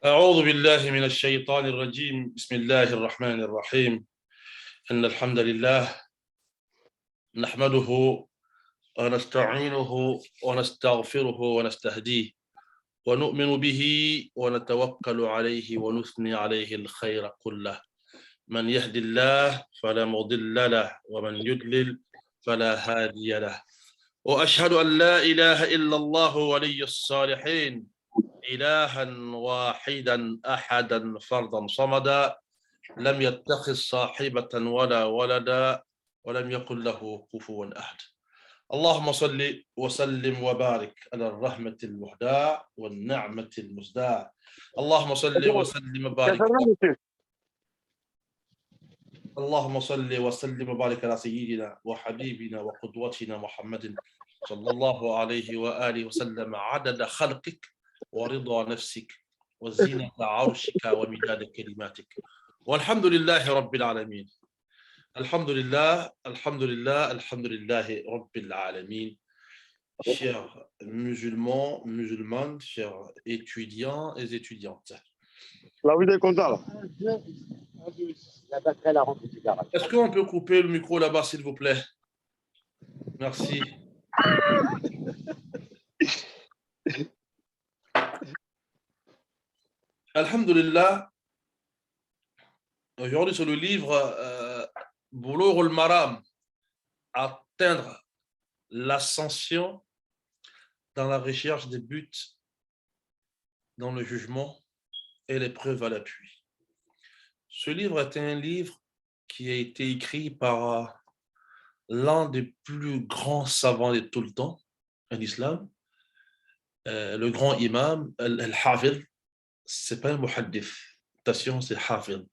أعوذ بالله من الشيطان الرجيم بسم الله الرحمن الرحيم إن الحمد لله نحمده ونستعينه ونستغفره ونستهديه ونؤمن به ونتوكل عليه ونثني عليه الخير كله من يهد الله فلا مضل له ومن يضلل فلا هادي له وأشهد أن لا إله إلا الله ولي الصالحين إلها واحدا أحدا فردا صمدا لم يتخذ صاحبة ولا ولدا ولم يكن له كفوا أحد اللهم صل وسلم وبارك على الرحمة المهداة والنعمة المزداة اللهم صل وسلم وبارك اللهم صل وسلم وبارك على سيدنا وحبيبنا وقدوتنا محمد صلى الله عليه وآله وسلم عدد خلقك ورضا نفسك وزينة عرشك ومداد كلماتك والحمد لله رب العالمين الحمد لله الحمد لله الحمد لله رب العالمين. Chers musulmans, musulmanes, chers étudiants et étudiantes. La vie est contente. Est-ce qu'on peut couper le micro là-bas, s'il vous plaît? Merci. Alhamdulillah. Aujourd'hui, sur le livre Boulough al-Maram, atteindre l'ascension dans la recherche des buts, dans le jugement et les preuves à l'appui. Ce livre est un livre qui a été écrit par l'un des plus grands savants de tout le temps en islam, le grand imam, Al-Hafidh. C'est pas un muhaddith, attention, c'est Hafidh.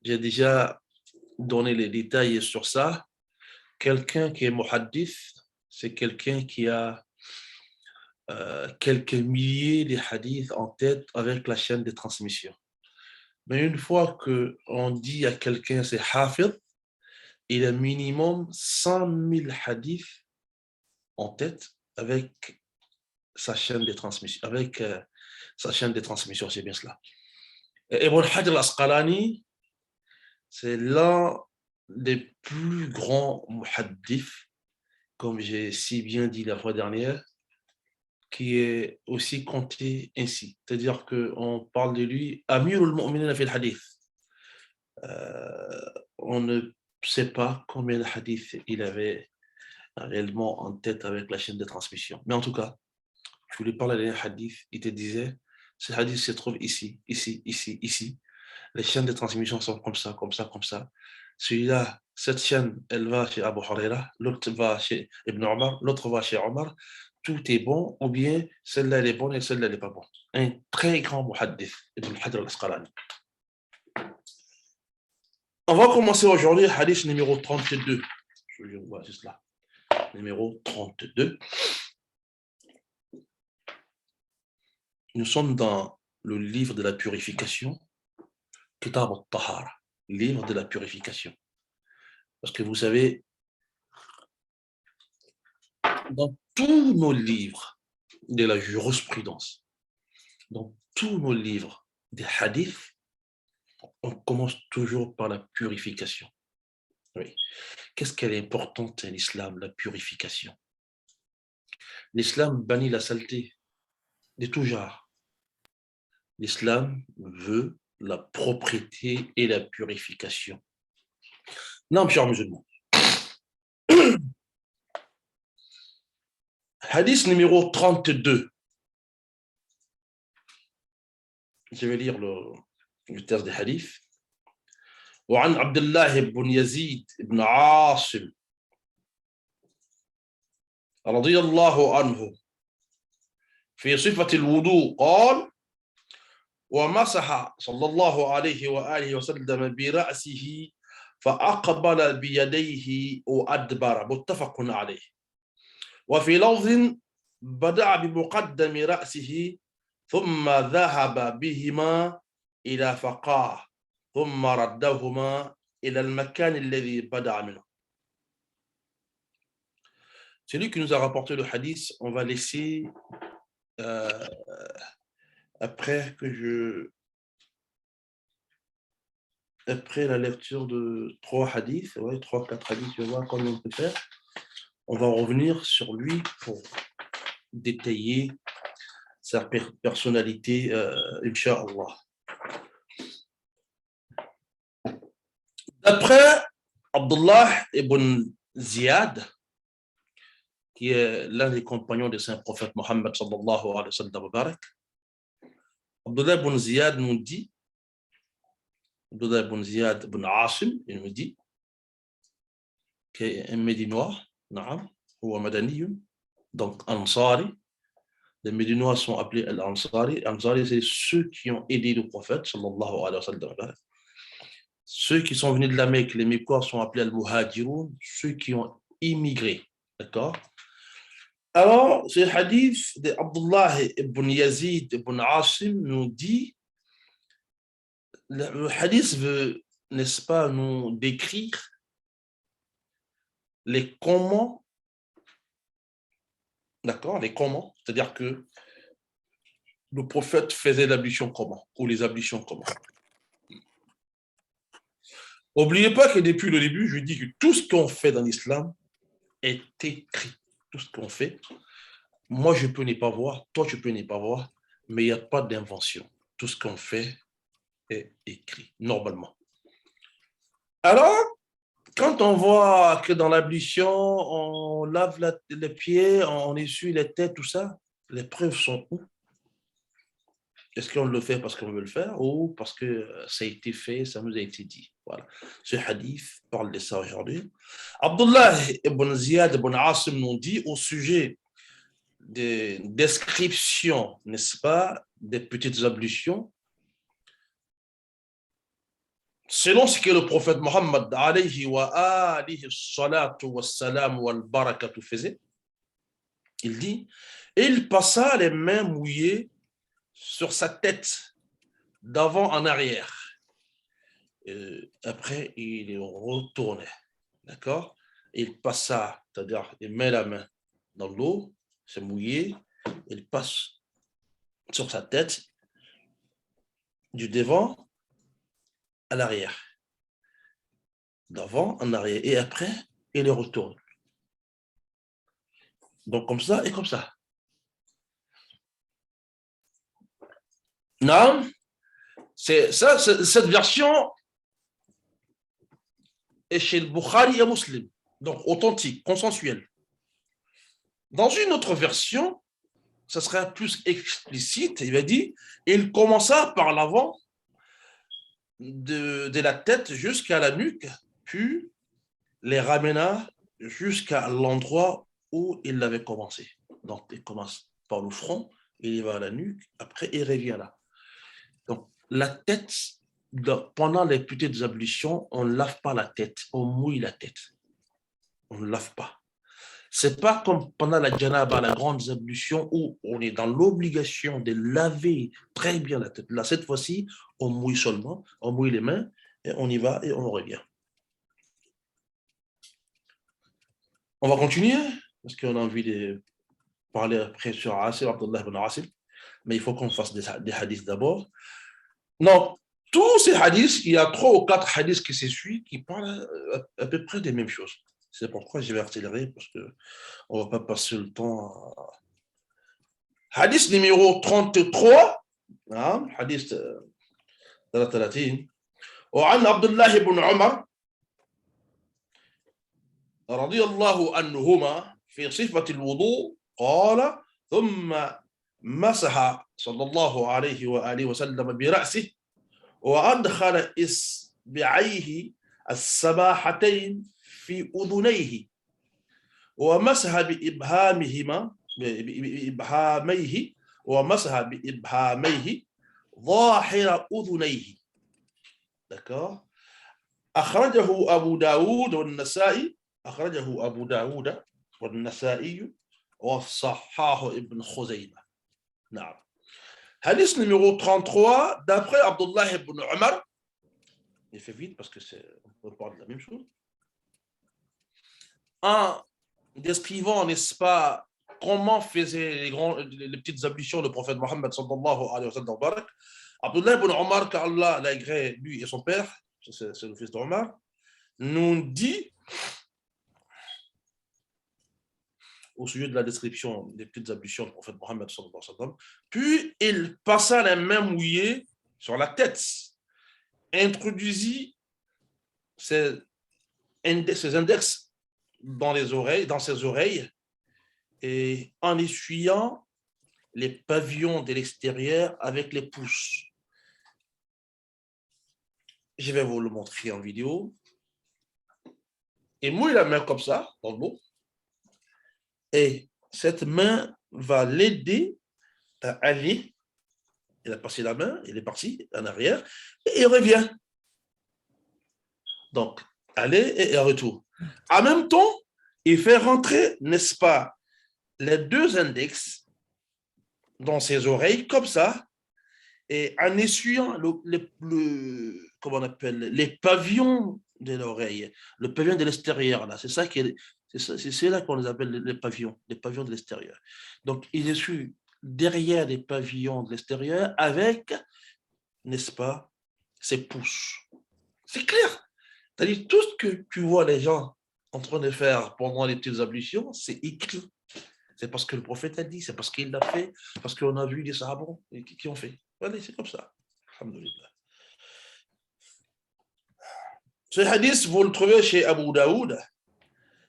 J'ai déjà donné les détails sur ça. Quelqu'un qui est muhaddith, c'est quelqu'un qui a quelques milliers de hadiths en tête avec la chaîne de transmission. Mais une fois qu'on dit à quelqu'un c'est Hafidh, il a minimum 100 000 hadiths en tête avec sa chaîne de transmission. Sa chaîne de transmission, c'est bien cela. Ibn Hajar al-Asqalani, c'est l'un des plus grands muhaddiths, comme j'ai si bien dit la fois dernière, qui est aussi compté ainsi. C'est-à-dire qu'on parle de lui, Amirul Mu'minin fil hadith. On ne sait pas combien de hadiths il avait réellement en tête avec la chaîne de transmission. Mais en tout cas, je voulais parler d'un hadith, il te disait, ce hadith se trouve ici, ici, ici, ici. Les chaînes de transmission sont comme ça, comme ça, comme ça. Celui-là, cette chaîne, elle va chez Abu Huraira, l'autre va chez Ibn Omar, l'autre va chez Omar. Tout est bon, ou bien celle-là elle est bonne et celle-là elle n'est pas bonne. Un très grand muhaddith, Ibn Hajar al-Asqalani. On va commencer aujourd'hui, hadith numéro 32. Je vois juste là. Numéro 32. Nous sommes dans le livre de la purification, Kitab al-Tahara, livre de la purification. Parce que vous savez, dans tous nos livres de la jurisprudence, dans tous nos livres des hadiths, on commence toujours par la purification. Oui. Qu'est-ce qu'elle est importante en islam, la purification? L'islam bannit la saleté de tout genre. L'islam veut la propreté et la purification. Non, chers musulmans. Hadith numéro 32. Je vais lire le texte des hadiths. وعن عبد الله بن يزيد بن عاصم رضي الله عنه في صفة الوضوء قال ومسح صلى الله عليه وآله وسلم برأسه فأقبل بيديه وأدبر متفق عليه وفي لفظ بدأ بمقدم رأسه ثم ذهب بهما إلى فقاه ثم ردهما إلى المكان الذي بدأ منه. Celui qui nous a rapporté le hadith, on va laisser après que je après la lecture de 3 hadiths, ouais, 3-4 hadiths, je vais voir comment on peut faire. On va revenir sur lui pour détailler sa personnalité, Inch'Allah. D'après Abdullah ibn Ziyad, qui est l'un des compagnons du saint prophète Mohammed sallallahu alayhi wa sallam, Abdullah ibn Ziyad nous dit, Abdullah ibn Ziyad ibn Asim, il nous dit, qui est un Médinois, ou un Madani, donc Ansari. Les Médinois sont appelés Al-Ansari. Ansari, c'est ceux qui ont aidé le prophète sallallahu alayhi wa sallam. Ceux qui sont venus de la Mecque, les Mécois sont appelés Al-Muhajiroun, ceux qui ont immigré. D'accord? Alors, ce hadith d'Abdullah ibn Yazid ibn Asim nous dit, le hadith veut, n'est-ce pas, nous décrire les comment, d'accord, les comment, c'est-à-dire que le prophète faisait l'ablution comment, ou les ablutions comment. N'oubliez pas que depuis le début, je dis que tout ce qu'on fait dans l'islam est écrit. Tout ce qu'on fait, moi je peux ne pas voir, toi tu peux ne pas voir, mais il n'y a pas d'invention. Tout ce qu'on fait est écrit, normalement. Alors, quand on voit que dans l'ablution, on lave les pieds, on essuie les têtes, tout ça, les preuves sont où? Est-ce qu'on le fait parce qu'on veut le faire ou parce que ça a été fait, ça nous a été dit? Voilà. Ce hadith parle de ça aujourd'hui. Abdullah ibn Ziyad ibn Asim nous dit au sujet des descriptions, n'est-ce pas, des petites ablutions, selon ce que le prophète Mohammed alayhi wa alihi salatu wa salam wa al-barakatu faisait, il dit, il passa les mains mouillées sur sa tête, d'avant en arrière. Après, il retournait, d'accord? Il passa, c'est-à-dire, il met la main dans l'eau, c'est mouillé, il passe sur sa tête, du devant à l'arrière. D'avant en arrière. Et après, il retourne. Donc, comme ça et comme ça. Non, c'est ça, cette version est chez le Bukhari et Muslim, donc authentique, consensuelle. Dans une autre version, ça sera plus explicite, il va dire, il commença par l'avant de la tête jusqu'à la nuque, puis les ramena jusqu'à l'endroit où il avait commencé. Donc, il commence par le front, il y va à la nuque, après il revient là. Donc, la tête, pendant les petites ablutions, on ne lave pas la tête, on mouille la tête. On ne lave pas. Ce n'est pas comme pendant la janaba, la grande ablution, où on est dans l'obligation de laver très bien la tête. Là, cette fois-ci, on mouille seulement, on mouille les mains, et on y va et on revient. On va continuer, parce qu'on a envie de parler après sur Asim, Abdullah ibn Asim, mais il faut qu'on fasse des hadiths d'abord. Non, tous ces hadiths, il y a 3 ou 4 hadiths qui se suivent qui parlent à peu près des mêmes choses. C'est pourquoi je vais accélérer, parce qu'on ne va pas passer le temps à... Hadith numéro 33, hadith 33, وعن عبد الله بن عمر رضي الله عنهما في صفة الوضوء قال ثم مسح صلى الله عليه وآله وسلم برأسه وأدخل إصبعيه السباحتين في أذنيه ومسح بإبهاميه ظاهر أذنيه. D'accord. أخرجه أبو داود والنسائي وصححه ابن خزيمة. نعم. Hadith numéro 33, d'après Abdullah ibn Umar, il fait vite parce que on parle de la même chose, en décrivant, n'est-ce pas, comment faisaient les petites ablutions le prophète Mohammed sallallahu alayhi wa sallam, Abdullah ibn Umar, qu'Allah l'agréé, lui et son père, c'est le fils d'Omar, nous dit, au sujet de la description des petites ablutions du prophète Mohammed sallallahu alayhi wa sallam, puis il passa les mains mouillées sur la tête, introduisit ses index dans ses oreilles, et en essuyant les pavillons de l'extérieur avec les pouces. Je vais vous le montrer en vidéo. Et mouille la main comme ça, dans l'eau. Et cette main va l'aider à aller. Il a passé la main, il est parti en arrière, et il revient. Donc, aller et retour. En même temps, il fait rentrer, n'est-ce pas, les deux index dans ses oreilles, comme ça, et en essuyant comment on appelle, les pavillons de l'oreille, le pavillon de l'extérieur, là, c'est ça qui est, c'est là qu'on les appelle les pavillons de l'extérieur. Donc, il essuie derrière les pavillons de l'extérieur avec, n'est-ce pas, ses pouces. C'est clair. C'est-à-dire, tout ce que tu vois les gens en train de faire pendant les petites ablutions, c'est écrit. C'est parce que le prophète a dit, c'est parce qu'il l'a fait, parce qu'on a vu des sahabons qui ont fait. Allez, c'est comme ça. Alhamdulillah. Ce hadith, vous le trouvez chez Abu Daoud,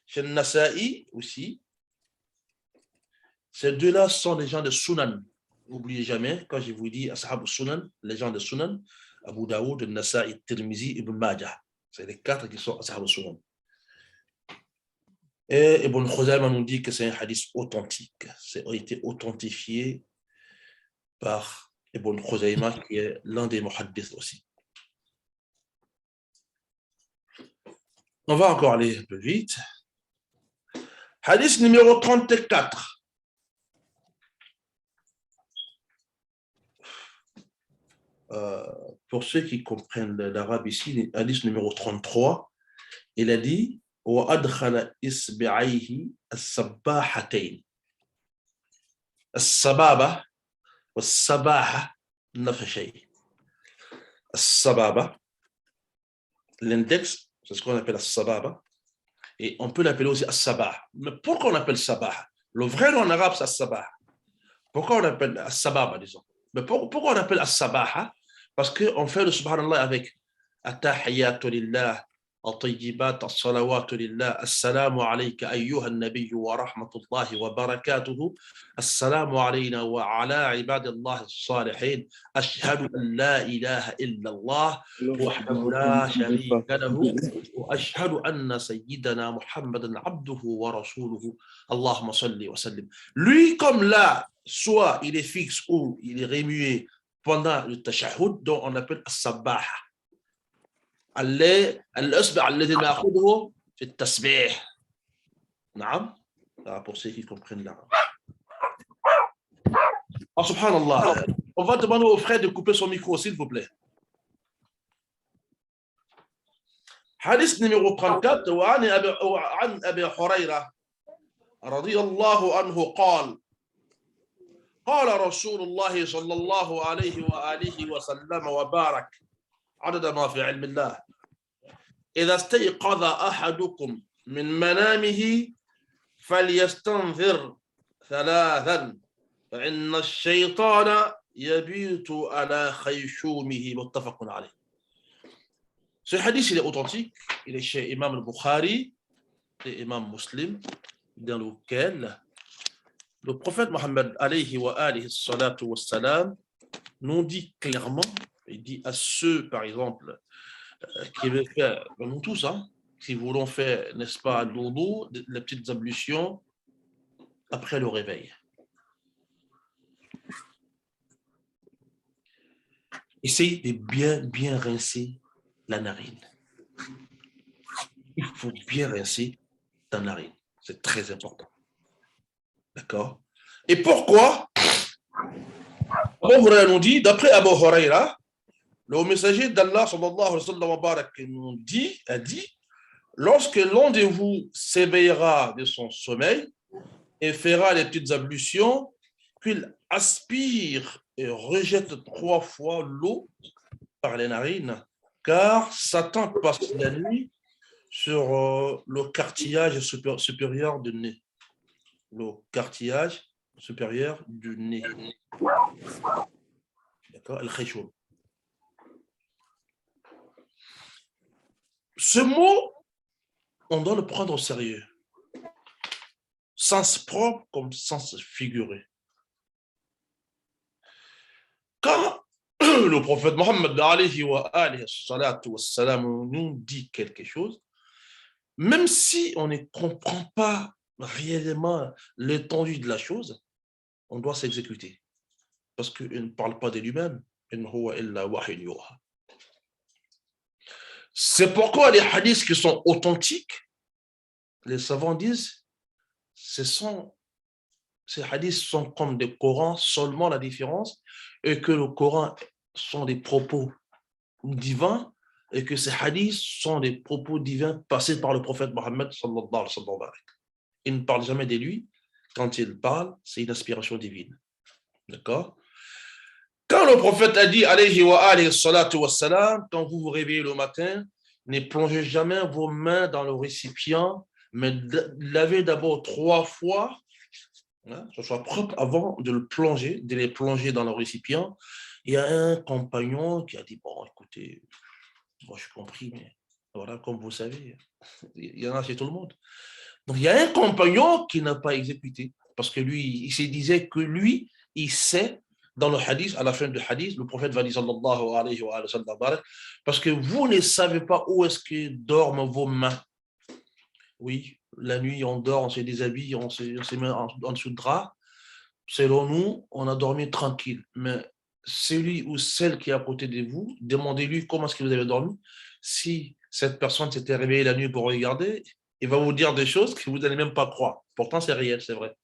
chez Nasa'i aussi. Ces deux-là sont les gens de Sunan. N'oubliez jamais, quand je vous dis Ashab Sunan, les gens de Sunan, Abu Daoud, Nasa'i, Tirmizi, Ibn Majah. C'est les quatre qui sont Ashab Sunan. Et Ibn Khuzaymah nous dit que c'est un hadith authentique. C'est été authentifié par Ibn Khuzaymah, qui est l'un des muhaddiths aussi. On va encore aller un peu vite. Hadith numéro 34. Pour ceux qui comprennent l'arabe ici, hadith numéro 33, il a dit وَأَدْخَلَ إِسْبِعَيْهِ السَّبَّاحَتَيْنِ السَّبَابَةِ والسَّبَاحَةِ نَفْشَيْ. السَّبَابَةِ, l'index, c'est ce qu'on appelle السَّبَابَةِ, et on peut l'appeler aussi as-sabah. Mais pourquoi on appelle sabah? Le vrai nom en arabe, c'est as-sabah. Pourquoi on appelle as-sababa, disons? Mais pourquoi on appelle as-sabaha? Parce qu'on fait le subhanallah avec at-tahiyyatu lillah, at-tayyibat, as-salawatu lillah, assalamu alayka ayyuha an-nabiy wa rahmatullahi wa barakatuhu, assalamu alayna wa ala ibadillah as-salihin, ashhadu an la ilaha illa Allah, wahdahu la sharika lahu, wa ashhadu anna sayyidana Muhammadan abduhu wa rasuluhu, Allahumma salli wa sallim. Lui, comme là, soit il est fixe ou il est remué pendant le tashahhud, dont on appelle as-sabah. Al-asba' alladhi na'khudhu fi at-tasbih. Naam, pour ceux qui comprennent l'arabe. Oh, subhanallah, on va demander au frère de couper son micro, s'il vous plaît. Hadith numéro 34, وعن أبي هريرة رضي الله عنه قال قال رسول الله صلى الله عليه وآله وسلم وبارك عدد ما في علم الله إذا استيقظ أحدكم من منامه فليستنذر ثلاثا فإن الشيطان يبيت على خيشومه متفق عليه. Ce hadith, il est authentique, il est chez Imam al-Bukhari et Imam Muslim, dans lequel le prophète Mohammed alayhi wa alihi salatu wa salam nous dit clairement, il dit à ceux, par exemple, qui veulent faire, nous tous, hein, qui voulons faire, n'est-ce pas, l'oudou, les petites ablutions après le réveil. Essayez de bien rincer la narine. Il faut bien rincer ta narine. C'est très important. D'accord? Et pourquoi? Abu Huraira nous dit, d'après Abu Huraira, le messager d'Allah sallallahu alayhi wa sallam wa barak nous dit, a dit, lorsque l'un de vous s'éveillera de son sommeil et fera les petites ablutions, qu'il aspire et rejette 3 fois l'eau par les narines, car Satan passe la nuit sur le cartilage supérieur du nez. Le cartilage supérieur du nez. D'accord? Al-Khayshum. Ce mot, on doit le prendre au sérieux. Sens propre comme sens figuré. Quand le prophète Mohammed nous dit quelque chose, même si on ne comprend pas réellement l'étendue de la chose, on doit s'exécuter. Parce qu'il ne parle pas de lui-même. C'est pourquoi les hadiths qui sont authentiques, les savants disent, ces hadiths sont comme des Corans, seulement la différence est que le Coran sont des propos divins et que ces hadiths sont des propos divins passés par le prophète Mohammed sallallahu alayhi wa sallam. Il ne parle jamais de lui. Quand il parle, c'est une inspiration divine. D'accord? Quand le prophète a dit, alayhi wa salatu wa salam, quand vous vous réveillez le matin, ne plongez jamais vos mains dans le récipient, mais lavez d'abord 3 fois, hein, que ce soit propre avant de les plonger dans le récipient. Il y a un compagnon qui a dit, bon, écoutez, moi je suis compris, mais voilà, comme vous savez, il y en a chez tout le monde. Donc il y a un compagnon qui n'a pas exécuté, parce que lui, il se disait que lui, il sait, dans le hadith, à la fin du hadith, le prophète va dire sallallahu alayhi wa sallam, parce que vous ne savez pas où est-ce que dorment vos mains. Oui, la nuit, on dort, on se déshabille, on se met en dessous de drap. Selon nous, on a dormi tranquille. Mais celui ou celle qui est à côté de vous, demandez-lui comment est-ce que vous avez dormi. Si cette personne s'était réveillée la nuit pour regarder, il va vous dire des choses que vous n'allez même pas croire. Pourtant, c'est réel, c'est vrai.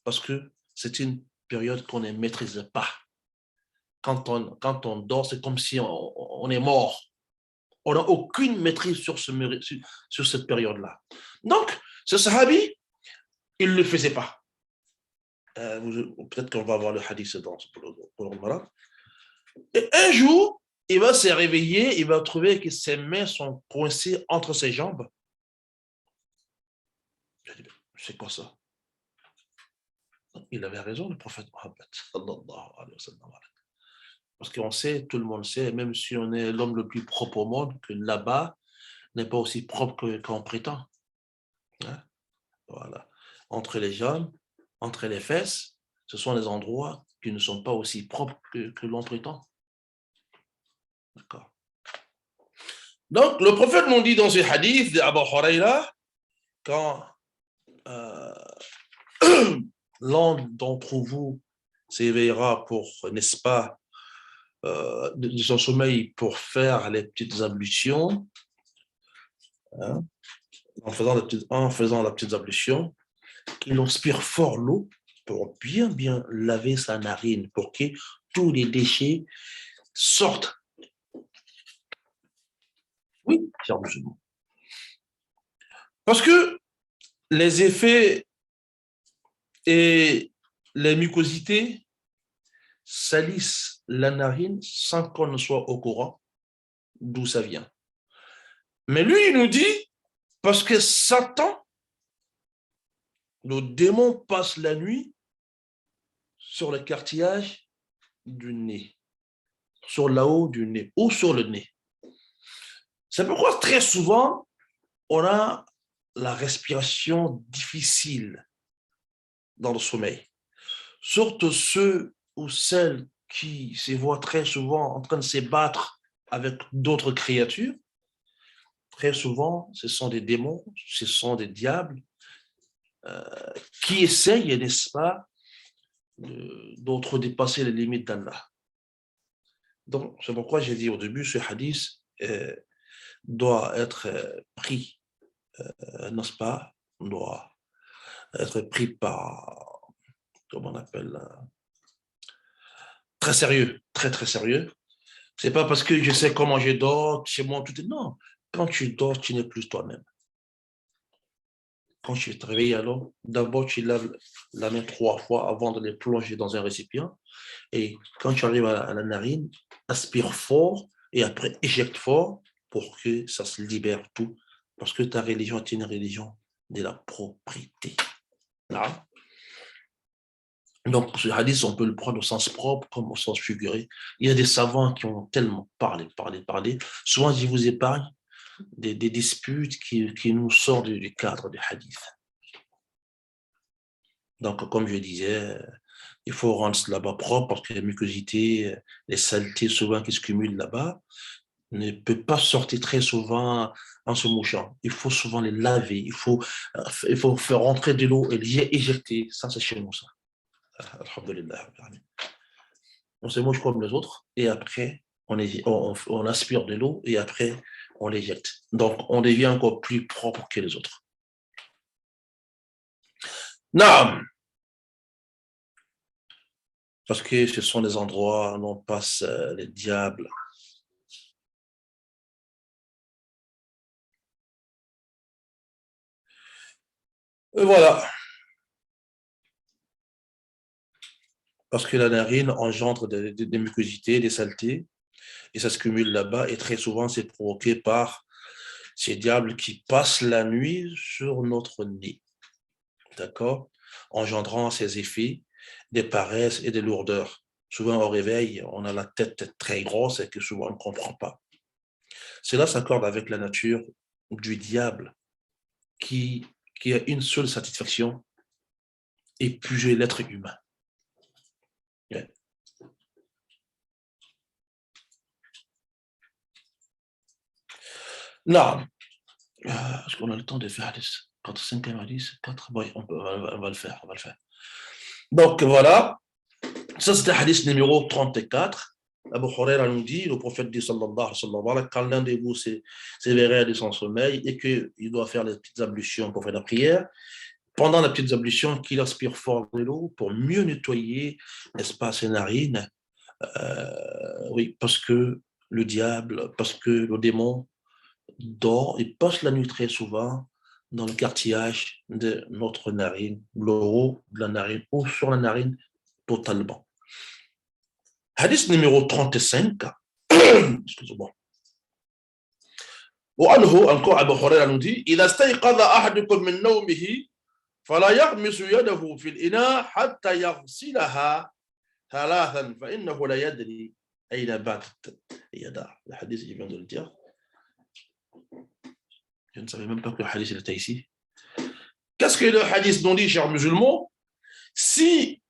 Parce que c'est une période qu'on ne maîtrise pas. Quand on dort, c'est comme si on est mort. On n'a aucune maîtrise sur cette période-là. Donc, ce sahabi, il ne le faisait pas. Peut-être qu'on va voir le hadith pour le malade. Et un jour, il va se réveiller, il va trouver que ses mains sont coincées entre ses jambes. Je dis, c'est quoi ça? Il avait raison, le prophète Mohammed, sallallahu alayhi wa sallam. Parce qu'on sait, tout le monde sait, même si on est l'homme le plus propre au monde, que là-bas n'est pas aussi propre qu'on prétend. Hein? Voilà. Entre les jambes, entre les fesses, ce sont des endroits qui ne sont pas aussi propres que l'on prétend. D'accord. Donc, le prophète nous dit dans ce hadith d'Abu Huraira, quand l'un d'entre vous s'éveillera pour, n'est-ce pas, de son sommeil pour faire les petites ablutions, hein, en faisant la petite ablution, qu'il inspire fort l'eau pour bien laver sa narine, pour que tous les déchets sortent. Oui, cher musulman. Parce que les effets et les mucosités salissent la narine sans qu'on ne soit au courant d'où ça vient. Mais lui, il nous dit, parce que Satan, le démon, passe la nuit sur le cartilage du nez, sur la haut du nez ou sur le nez. C'est pourquoi très souvent, on a la respiration difficile dans le sommeil. Surtout ceux ou celles qui se voient très souvent en train de se battre avec d'autres créatures. Très souvent, ce sont des démons, ce sont des diables qui essayent, n'est-ce pas, d'outre-dépasser les limites d'Allah. Donc, c'est pourquoi j'ai dit au début, ce hadith doit être pris, n'est-ce pas, doit être pris par, comment on appelle, très sérieux, très très sérieux. C'est pas parce que je sais comment je dors, chez moi, tout est... Non, quand tu dors, tu n'es plus toi-même. Quand tu te réveilles, alors, d'abord, tu laves la main 3 fois avant de les plonger dans un récipient. Et quand tu arrives à la narine, aspire fort et après éjecte fort pour que ça se libère tout, parce que ta religion est une religion de la propriété. Là. Donc, ce hadith, on peut le prendre au sens propre comme au sens figuré. Il y a des savants qui ont tellement parlé. Souvent, je vous épargne des disputes qui nous sortent du cadre du hadith. Donc, comme je disais, il faut rendre là-bas propre parce que les mucosités, les saletés souvent qui se cumulent là-bas ne peuvent pas sortir très souvent en se mouchant. Il faut souvent les laver, il faut faire rentrer de l'eau et les éjecter. Ça, c'est chez nous, ça. Alhamdulillah. On se mouche comme les autres et après, on aspire de l'eau et après, on l'éjecte. Donc, on devient encore plus propre que les autres. Non, parce que ce sont des endroits où on passe les diables. Et voilà. Parce que la narine engendre des mucosités, des saletés, et ça se cumule là-bas, et très souvent, c'est provoqué par ces diables qui passent la nuit sur notre nez. D'accord? Engendrant ces effets, des paresses et des lourdeurs. Souvent, au réveil, on a la tête très grosse et que souvent, on ne comprend pas. Cela s'accorde avec la nature du diable qui a une seule satisfaction, épuiser l'être humain. Yeah. Non. Est-ce qu'on a le temps de faire 4, 5 hadiths 4? Oui, on va le faire. Donc voilà, ça c'était hadith numéro 34. Abu Huraira nous dit, le prophète dit sallallahu alayhi wa sallam, quand l'un de vous s'éveillerait de son sommeil et qu'il doit faire les petites ablutions pour faire la prière, pendant la petite ablution, qu'il aspire fort de l'eau pour mieux nettoyer, n'est-ce pas, ses narines. Oui, parce que le diable, parce que le démon dort et passe la nuit très souvent dans le cartilage de notre narine, le haut de la narine ou sur la narine totalement. Hadith numéro 35. Excusez-moi. وعنه encore Abu Huraira nous dit إذا استيقظ أحدكم من نومه فلا يغمس يده في الإناء حتى يغسلها ثلاثا فإنه لا يدري أين باتت يده. Le hadith, il vient de le dire. Je ne savais même pas que le hadith était ici. Qu'est-ce que le hadith nous dit, chers musulmans? Si,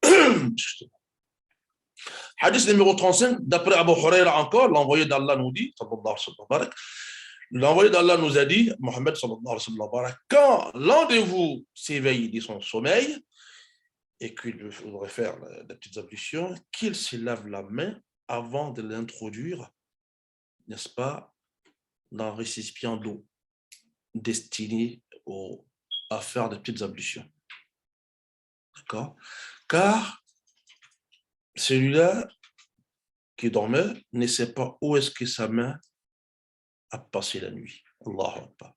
hadith numéro 35, d'après Abu Huraira encore, l'envoyé d'Allah nous dit, l'envoyé d'Allah nous a dit, Mohammed sallallahu alayhi wa sallam, quand l'un de vous s'éveille de son sommeil et qu'il voudrait faire la petite ablution, qu'il se lave la main avant de l'introduire, n'est-ce pas, dans un récipient d'eau destiné à faire des petites ablutions. D'accord? Car celui-là qui dormait ne sait pas où est-ce que sa main a passé la nuit. Allahu Akbar.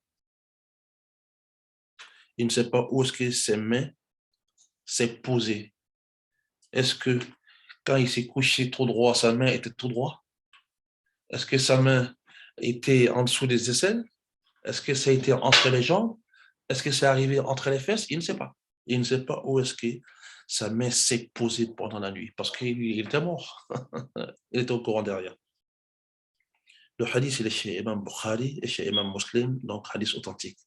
Il ne sait pas où est-ce que ses mains s'est posées. Est-ce que quand il s'est couché tout droit, sa main était tout droit? Est-ce que sa main était en dessous des aisselles? Est-ce que ça a été entre les jambes? Est-ce que c'est arrivé entre les fesses? Il ne sait pas. Il ne sait pas où est-ce que sa main s'est posée pendant la nuit parce qu'il était mort. Il était au courant derrière. Le hadith, il est chez Imam Bukhari et chez Imam Muslim, donc hadith authentique.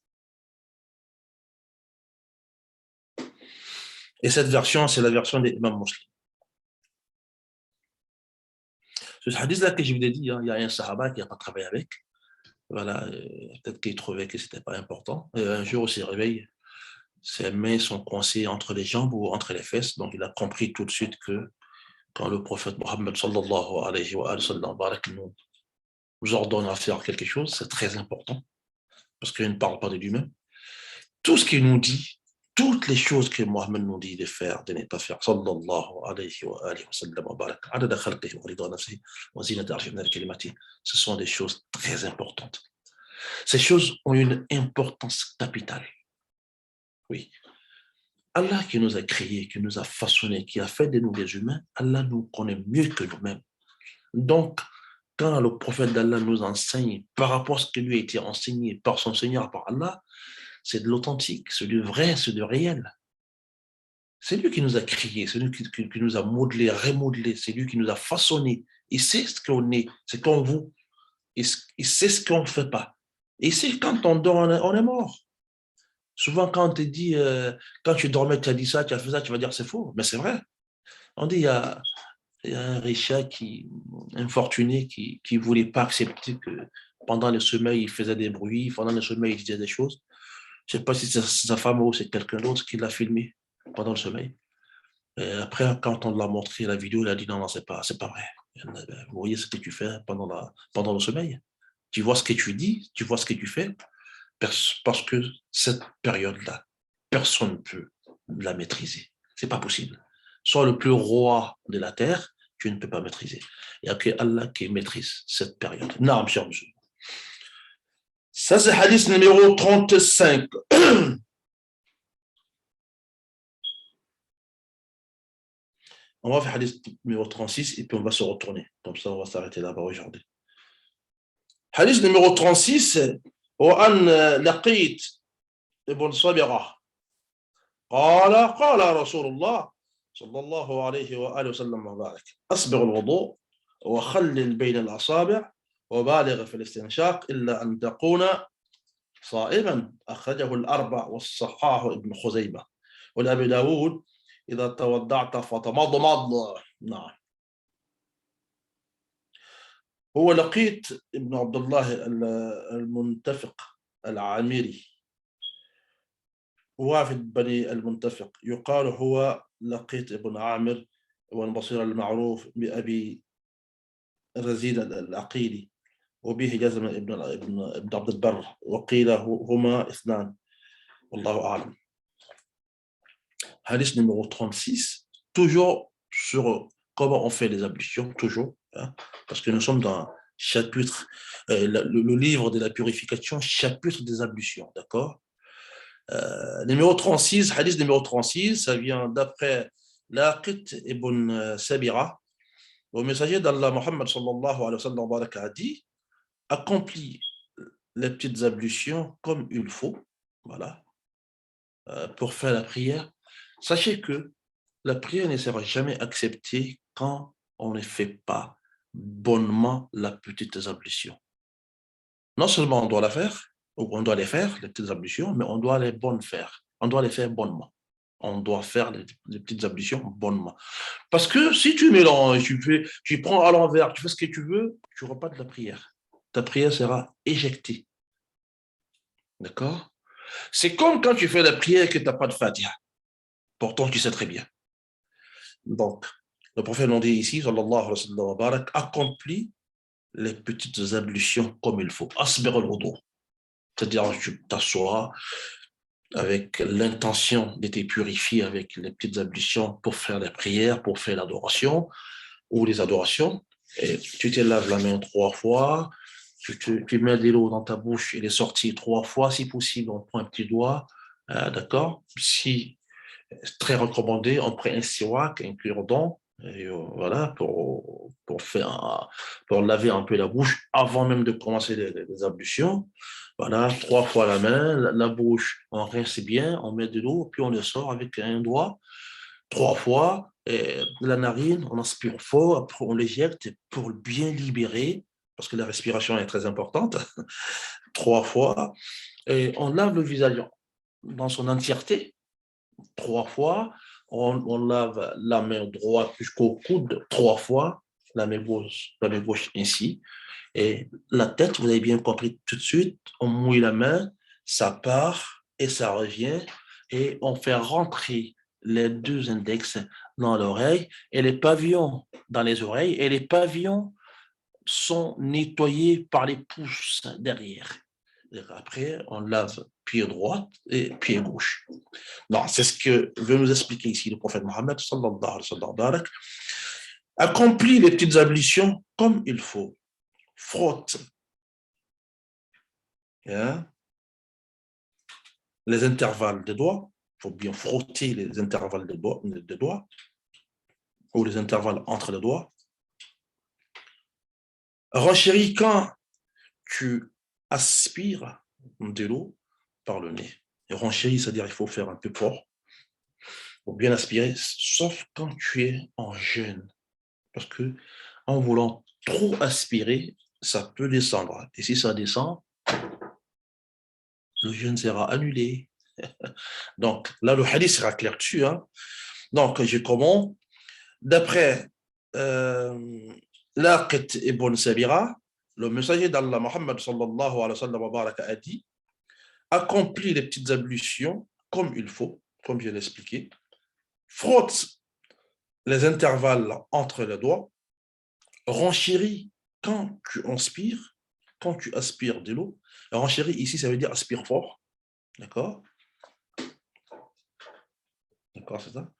Et cette version, c'est la version de l'Imam Muslim. Ce hadith-là que je vous ai dit, il y a un sahaba qui n'a pas travaillé avec. Voilà, peut-être qu'il trouvait que ce n'était pas important. Et un jour, il se réveille, ses mains sont coincées entre les jambes ou entre les fesses. Donc, il a compris tout de suite que quand le prophète Mohammed sallallahu alayhi wa sallam nous ordonne à faire quelque chose, c'est très important parce qu'il ne parle pas de lui-même. Tout ce qu'il nous dit, toutes les choses que Mohammed nous dit de faire, de ne pas faire, sallallahu alayhi wa sallam wa barak, adada khalqihi wa rida nafsihi wa zinata arshi min al-kalimati, ce sont des choses très importantes. Ces choses ont une importance capitale. Oui. Allah qui nous a créés, qui nous a façonnés, qui a fait de nous des humains, Allah nous connaît mieux que nous-mêmes. Donc, quand le prophète d'Allah nous enseigne par rapport à ce qui lui a été enseigné par son Seigneur, par Allah, c'est de l'authentique, c'est du vrai, c'est du réel. C'est lui qui nous a créés, c'est lui qui nous a modelés, remodelés, c'est lui qui nous a façonnés. Il sait ce qu'on est, c'est comme vous. Il sait ce qu'on ne fait pas. Et il sait quand on dort, on est mort. Souvent, quand on te dit, quand tu dormais, tu as dit ça, tu as fait ça, tu vas dire c'est faux. Mais c'est vrai. On dit, il y a un riche infortuné qui ne voulait pas accepter que pendant le sommeil, il faisait des bruits, pendant le sommeil, il disait des choses. Je ne sais pas si c'est sa femme ou c'est quelqu'un d'autre qui l'a filmé pendant le sommeil. Et après, quand on l'a montré la vidéo, il a dit non, non, c'est pas vrai. Vous voyez ce que tu fais pendant le sommeil. Tu vois ce que tu dis, tu vois ce que tu fais, parce que cette période-là, personne ne peut la maîtriser. C'est pas possible. Sois le plus roi de la terre, tu ne peux pas maîtriser. Il n'y a que Allah qui maîtrise cette période. Non, monsieur. Ça, c'est hadith numéro 35. On va faire hadith numéro 36 et puis on va se retourner. Comme ça, on va s'arrêter là-bas aujourd'hui. Hadith numéro 36. وأن لقيت ابن صبرة قال رسول الله صلى الله عليه وآله وسلم وبارك أصبغ الوضوء وخلل بين الأصابع وبالغ في الاستنشاق إلا أن تكون صائما أخرجه الأربع والصحاح ابن خزيمة ولأبي داود إذا توضعت فتمضمض. نعم. هو لقيت ابن عبد الله المنتفق العامري وافد بني المنتفق، يقال هو لقيت ابن عامر والبصير المعروف بأبي رزين العقيلي، وبه جزم ابن عبد البر، وقيل هما اثنان، والله أعلم. Hadith numéro 36, toujours sur comment on fait les ablutions, toujours, hein, parce que nous sommes dans chapitre, le livre de la purification, chapitre des ablutions, d'accord. Numéro 36, hadith numéro 36, ça vient d'après Laqit ibn Sabira. Le messager d'Allah Muhammad sallallahu alayhi wa sallam a dit, accomplis les petites ablutions comme il faut, voilà, pour faire la prière. Sachez que la prière ne sera jamais acceptée quand on ne fait pas bonnement la petite ablution. Non seulement on doit la faire, ou on doit les faire, les petites ablutions, mais on doit les bonnes faire. On doit les faire bonnement. On doit faire les petites ablutions bonnement. Parce que si tu mélanges, tu prends à l'envers, tu fais ce que tu veux, tu n'auras pas de la prière. Ta prière sera éjectée. D'accord? C'est comme quand tu fais la prière et que tu n'as pas de Fatiha. Pourtant, tu sais très bien. Donc, le prophète nous dit ici, sallallahu alayhi wa sallam, accomplis les petites ablutions comme il faut. Asbir al-wudu. C'est-à-dire, tu t'assois avec l'intention de te purifier avec les petites ablutions pour faire les prières, pour faire l'adoration ou les adorations. Et tu te laves la main 3 fois, tu mets de l'eau dans ta bouche, il est sorti 3 fois, si possible, on prend un petit doigt, d'accord? Si très recommandé, on prend un siwak, un cure-dent, voilà, pour laver un peu la bouche avant même de commencer les ablutions. Voilà, 3 fois la main, la bouche, on rince bien, on met de l'eau, puis on le sort avec un doigt, 3 fois, et la narine, on inspire fort, après on l'éjecte pour bien libérer, parce que la respiration est très importante, 3 fois, et on lave le visage dans son entièreté, 3 fois, on lave la main droite jusqu'au coude 3 fois, la main gauche ainsi, et la tête, vous avez bien compris tout de suite, on mouille la main, ça part et ça revient, et on fait rentrer les 2 index dans l'oreille et les pavillons dans les oreilles, et les pavillons sont nettoyés par les pouces derrière. Et après, on lave pied droit et pied gauche. Non, c'est ce que veut nous expliquer ici le prophète Mohammed, sallallahu alayhi wa sallam. Accomplis les petites ablutions comme il faut. Frotte. Hein? Les intervalles des doigts. Il faut bien frotter les intervalles des doigts ou les intervalles entre les doigts. Renchéris quand tu aspires de l'eau par le nez. Et renchéris, c'est-à-dire il faut faire un peu fort pour bien aspirer, sauf quand tu es en jeûne. Parce que en voulant trop aspirer, ça peut descendre. Et si ça descend, le jeûne sera annulé. Donc là, le hadith sera clair dessus. Hein. Donc, je commence. D'après Laqit ibn Sabira, le messager d'Allah, Muhammad sallallahu alayhi wa sallam wa baraka, a dit accomplis les petites ablutions comme il faut, comme je l'ai expliqué, frotte les intervalles entre les doigts, renchéris quand tu inspires, quand tu aspires de l'eau. Renchéris ici, ça veut dire aspire fort. D'accord? D'accord, c'est ça?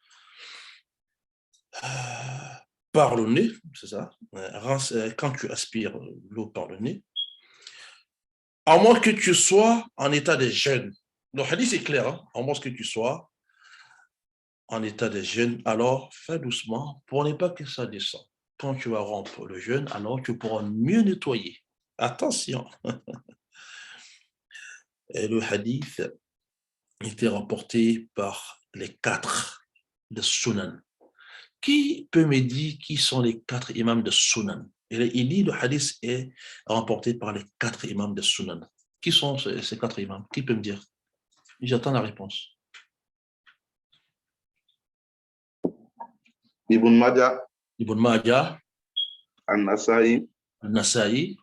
Par le nez, c'est ça? Quand tu aspires l'eau par le nez, à moins que tu sois en état de jeûne. Le hadith est clair, hein? À moins que tu sois en état de jeûne, alors fais doucement pour ne pas que ça descende. Quand tu vas rompre le jeûne, alors tu pourras mieux nettoyer. Attention. Et le hadith était rapporté par les 4 de Sunan. Qui peut me dire qui sont les 4 imams de Sunan? Il dit le hadith est rapporté par les 4 imams de Sunan. Qui sont ces 4 imams? Qui peut me dire? J'attends la réponse. Ibn Majah, Ibn Majah, An-Nasa'i, Nasa'i,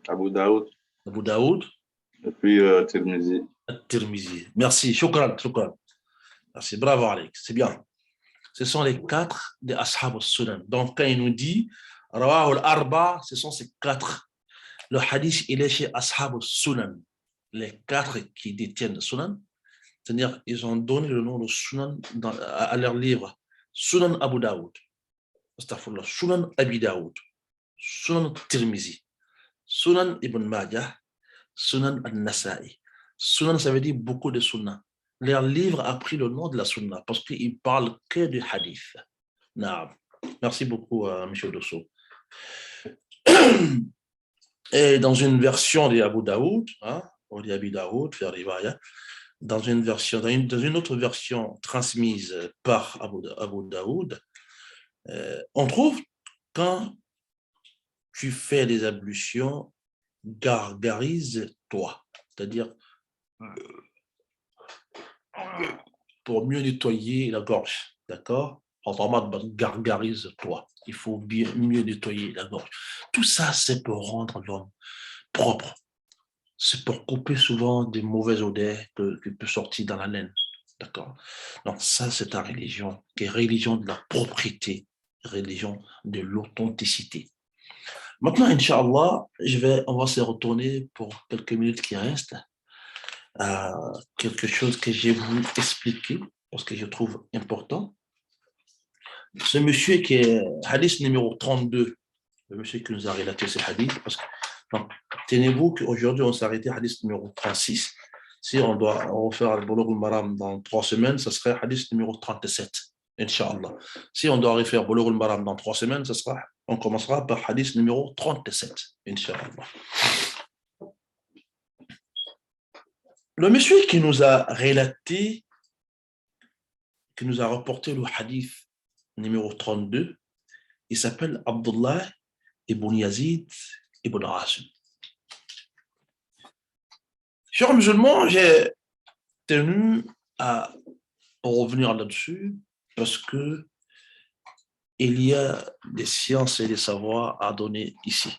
Abu Daoud, Abu Daoud, et puis Tirmizi. Tirmizi. Merci, shukran, shukran. Merci, bravo Alex, c'est bien. Ce sont les 4 des Ashab al-Sunan. Donc quand il nous dit Rawah al-Arba, ce sont ces 4. Le hadith, il est chez Ashab al-Sunan. Les 4 qui détiennent le Sunan, c'est-à-dire ils ont donné le nom de Sunan à leur livre. Sunan Abu Daoud, Sunan Abi Daoud, Sunan Tirmizi, Sunan Ibn Majah, Sunan al-Nasa'i. Sunan, ça veut dire beaucoup de Sunnah. Leur livre a pris le nom de la Sunnah parce qu'ils parlent que du hadith. Non. Merci beaucoup, M. Dosso. Et dans une version de Abu Daoud, hein, ou de Abi Daoud, dans une autre version transmise par Abu Daoud, on trouve quand tu fais des ablutions, gargarise-toi. C'est-à-dire pour mieux nettoyer la gorge. D'accord? Autrement, gargarise-toi. Il faut mieux nettoyer la gorge. Tout ça, c'est pour rendre l'homme propre. C'est pour couper souvent des mauvaises odeurs qui peuvent sortir dans la laine. D'accord? Donc ça, c'est ta religion, qui est religion de la propriété, religion de l'authenticité. Maintenant, Inch'Allah, on va se retourner pour quelques minutes qui restent à quelque chose que j'ai voulu expliquer parce que je trouve important. Ce monsieur qui est hadith numéro 32, le monsieur qui nous a relaté ce hadith, parce que tenez-vous qu'aujourd'hui on s'est arrêté à hadith numéro 36. Si on doit refaire le Bulugh al-Maram dans 3 semaines, ce serait hadith numéro 37, Inch'Allah. Si on doit refaire Bulugh al-Maram dans 3 semaines, on commencera par hadith numéro 37, Inch'Allah. Le monsieur qui nous a relaté, qui nous a reporté le hadith numéro 32, il s'appelle Abdullah ibn Yazid ibn Asim. Chers musulmans, j'ai tenu à revenir là-dessus parce que il y a des sciences et des savoirs à donner ici.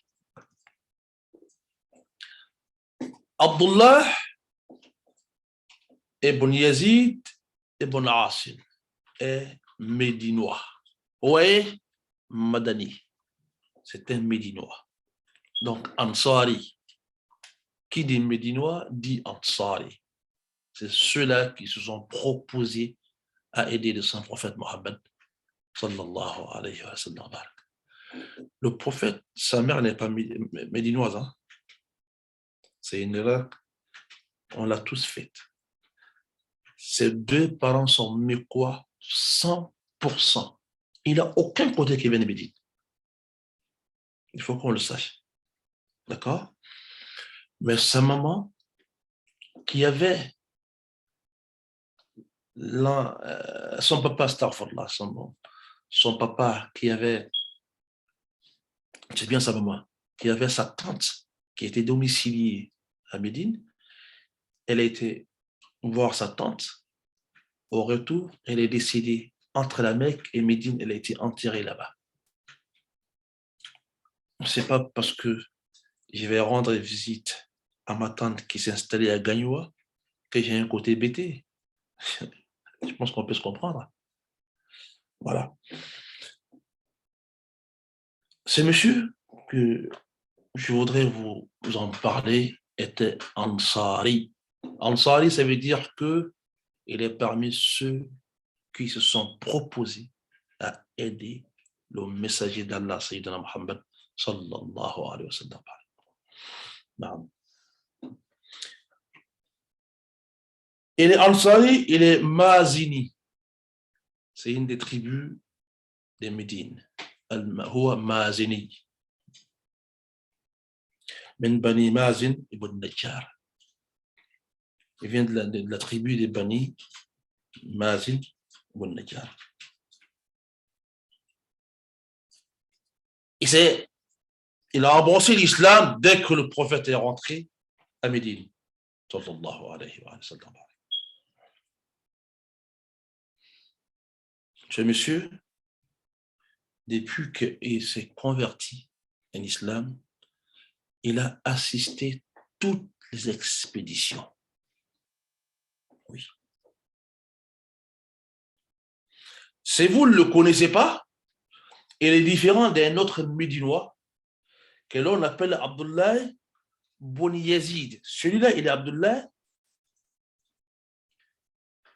Abdullah ibn Yazid ibn Asim est médinois. Ouais, Madani. C'est un médinois. Donc, Ansari. Qui dit médinois dit Ansari. C'est ceux-là qui se sont proposés à aider le saint prophète Mohammed sallallahu alayhi wa sallam. Le prophète, sa mère n'est pas médinoise. Hein? C'est une erreur. On l'a tous faite. Ses 2 parents sont mécois 100%. Il n'a aucun côté qui vient de Médine. Il faut qu'on le sache. D'accord? Mais sa maman, qui avait son papa, astaghfirullah, son papa qui avait, c'est bien sa maman, qui avait sa tante qui était domiciliée à Médine. Elle a été voir sa tante. Au retour, elle est décédée entre la Mecque et Médine. Elle a été enterrée là-bas. C'est pas parce que je vais rendre visite à ma tante qui s'est installée à Gagnoua que j'ai un côté bêté. Je pense qu'on peut se comprendre. Voilà. Ce monsieur que je voudrais vous en parler était Ansari. Ansari, ça veut dire que il est parmi ceux qui se sont proposés à aider le messager d'Allah, Sayyidina Muhammad, sallallahu alayhi wa sallam. Il est Ansari, il est Mazini. C'est une des tribus de Médine. هو مازني من بني مازن ibn Najjar. Il vient de la tribu des Bani Mazin ibn Najjar. Il a embrassé l'islam dès que le prophète est rentré à Médine. Sallallahu alayhi wa sallam. Ce monsieur, depuis qu'il s'est converti en islam, il a assisté toutes les expéditions. Oui. Si vous ne le connaissez pas, il est différent d'un autre Médinois que l'on appelle Abdullah Ibn Yazid. Celui-là, il est Abdullah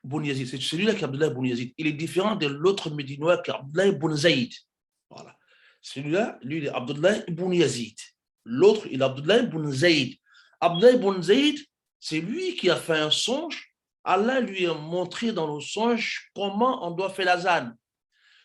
Ibn Yazid. C'est celui-là qui est Abdullah Ibn Yazid. Il est différent de l'autre Médinois qui est Abdullah Ibn Zayd. Voilà. Celui-là, lui, il est Abdullah Ibn Yazid. L'autre, il est Abdullah Ibn Zayd. Abdullah Ibn Zayd, c'est lui qui a fait un songe. Allah lui a montré dans le songe comment on doit faire l'azan.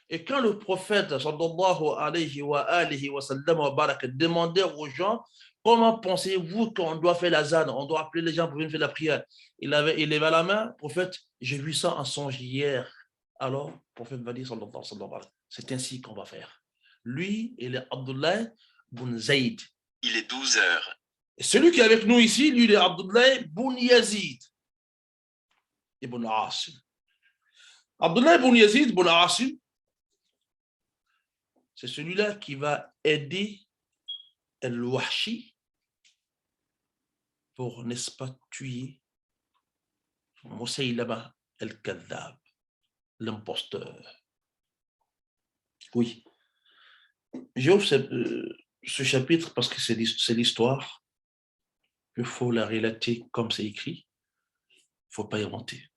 Et quand le prophète, sallallahu alayhi wa alihi wa sallam wa barak, demandait aux gens, comment pensez-vous qu'on doit faire l'azan? On doit appeler les gens pour venir faire la prière. Il leva la main, prophète, j'ai vu ça en songe hier. Alors, le prophète va dire, sallallahu alayhi wa sallam, c'est ainsi qu'on va faire. Lui, il est Abdullah ibn Zayd. Il est 12 heures. Et celui qui est avec nous ici, lui, il est Abdullah ibn Yazid ibn Asim. Abdullah ibn Yazid ibn Asim, c'est celui-là qui va aider Al-Wahshi pour, n'est-ce pas, tuer Musaylama al-Kadhab, l'imposteur. Oui. J'ouvre ce chapitre parce que c'est l'histoire. Il faut la relater comme c'est écrit. Il ne faut pas inventer.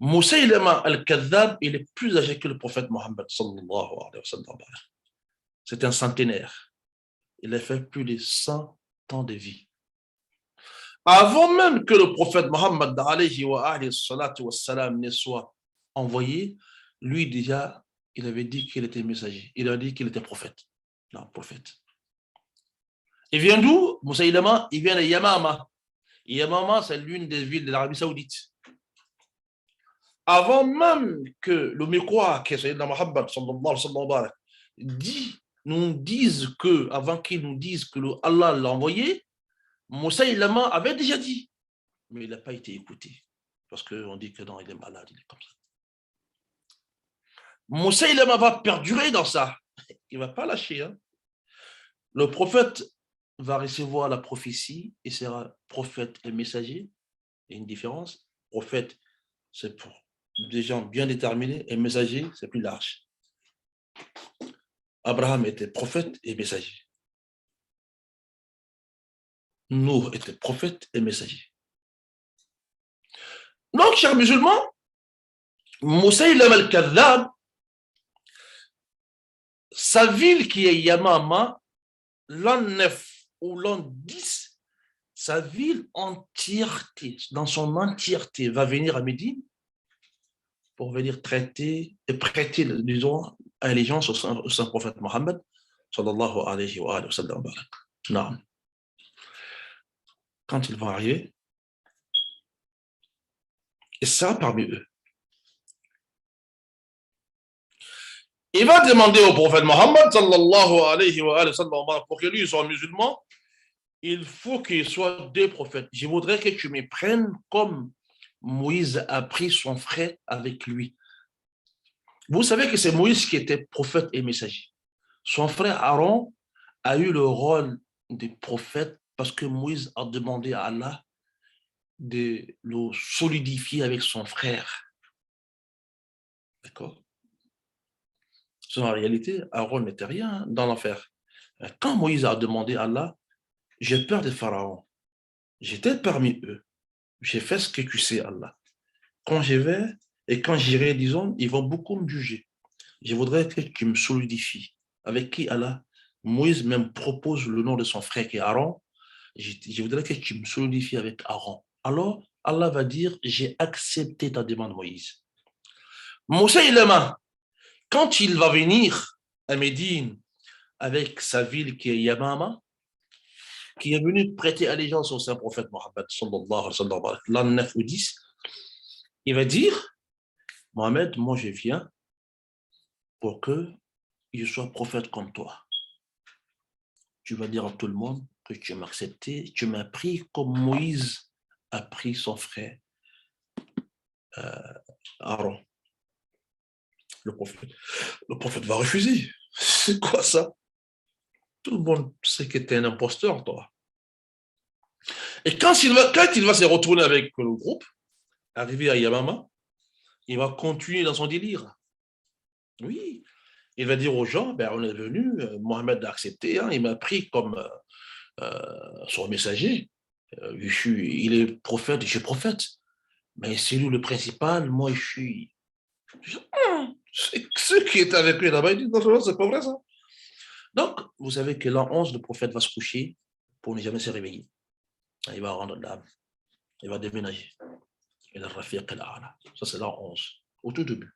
Musaylama al-Kadhab, il est plus âgé que le prophète Mohammed sallallahu alayhi wa sallam. C'est un centenaire. Il a fait plus de 100 ans de vie. Avant même que le prophète Mohammed alayhi wa sallam ne soit envoyé, lui déjà, il avait dit qu'il était messager. Il a dit qu'il était prophète. Non, prophète. Il vient d'où? Musaylama, il vient de Yamama. Yamama, c'est l'une des villes de l'Arabie Saoudite. Avant même que le Mekwa, qui est Sayyidina Muhammad sallallahu alayhi wa sallam, avant qu'il nous dise que Allah l'a envoyé, Musaylama avait déjà dit, mais il n'a pas été écouté. Parce qu'on dit que non, il est malade, il est comme ça. Musaylama va perdurer dans ça. Il ne va pas lâcher. Hein. Le prophète va recevoir la prophétie et sera prophète et messager. Il y a une différence. Prophète, c'est pour des gens bien déterminés, et messager, c'est plus large. Abraham était prophète et messager. Nour était prophète et messager. Donc, chers musulmans, Musaylama al-Kadhab, sa ville qui est Yamama, l'an 9 ou l'an 10, sa ville entièreté, dans son entièreté, va venir à Médine pour venir traiter et prêter, disons, allégeance au Saint-Prophète Mohammed, sallallahu alayhi wa sallam. Non. Quand ils vont arriver, et ça parmi eux. Il va demander au prophète Mohammed, sallallahu alayhi wa sallam, pour que lui soit musulman, il faut qu'il soit deux prophètes. Je voudrais que tu me prennes comme Moïse a pris son frère avec lui. Vous savez que c'est Moïse qui était prophète et messager. Son frère Aaron a eu le rôle de prophète parce que Moïse a demandé à Allah de le solidifier avec son frère. D'accord? En réalité, Aaron n'était rien dans l'enfer. Quand Moïse a demandé à Allah, j'ai peur de Pharaon. J'étais parmi eux. J'ai fait ce que tu sais, Allah. Quand je vais et quand j'irai, disons, ils vont beaucoup me juger. Je voudrais que tu me solidifies. Avec qui Allah? Moïse même propose le nom de son frère qui est Aaron. Je voudrais que tu me solidifies avec Aaron. Alors, Allah va dire, j'ai accepté ta demande, Moïse. Moussa Ilama, quand il va venir à Médine avec sa ville qui est Yamama, qui est venu prêter allégeance au saint prophète Mohammed, sallallahu alayhi wa sallam, l'an 9 ou 10, il va dire, Mohamed, moi je viens pour que je sois prophète comme toi. Tu vas dire à tout le monde que tu m'as accepté, tu m'as pris comme Moïse a pris son frère Aaron. Le prophète va refuser. C'est quoi ça? Tout le monde sait que tu es un imposteur, toi. Et quand il va se retourner avec le groupe, arrivé à Yamama, il va continuer dans son délire. Oui, il va dire aux gens, ben, on est venu, Mohamed a accepté, hein, il m'a pris comme son messager. Il est prophète, je suis prophète. Mais c'est lui le principal, moi je suis... Ceux qui étaient avec lui là-bas, ils disent, non, c'est pas vrai ça. Donc, vous savez que l'an 11, le prophète va se coucher pour ne jamais se réveiller. Il va rendre l'âme, il va déménager. Ça, c'est l'an 11, au tout début.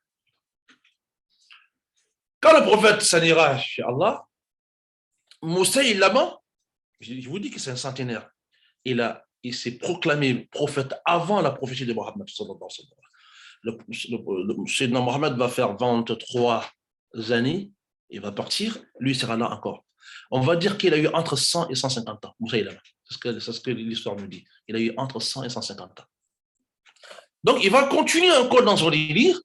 Quand le prophète s'en ira chez Allah, Moussa, il là-bas, je vous dis que c'est un centenaire. Il s'est proclamé prophète avant la prophétie de Mohammed. Le Sayyidina Mohammed va faire 23 années, il va partir, lui sera là encore. On va dire qu'il a eu entre 100 et 150 ans. C'est ce que l'histoire nous dit. Il a eu entre 100 et 150 ans. Donc, il va continuer encore dans son délire.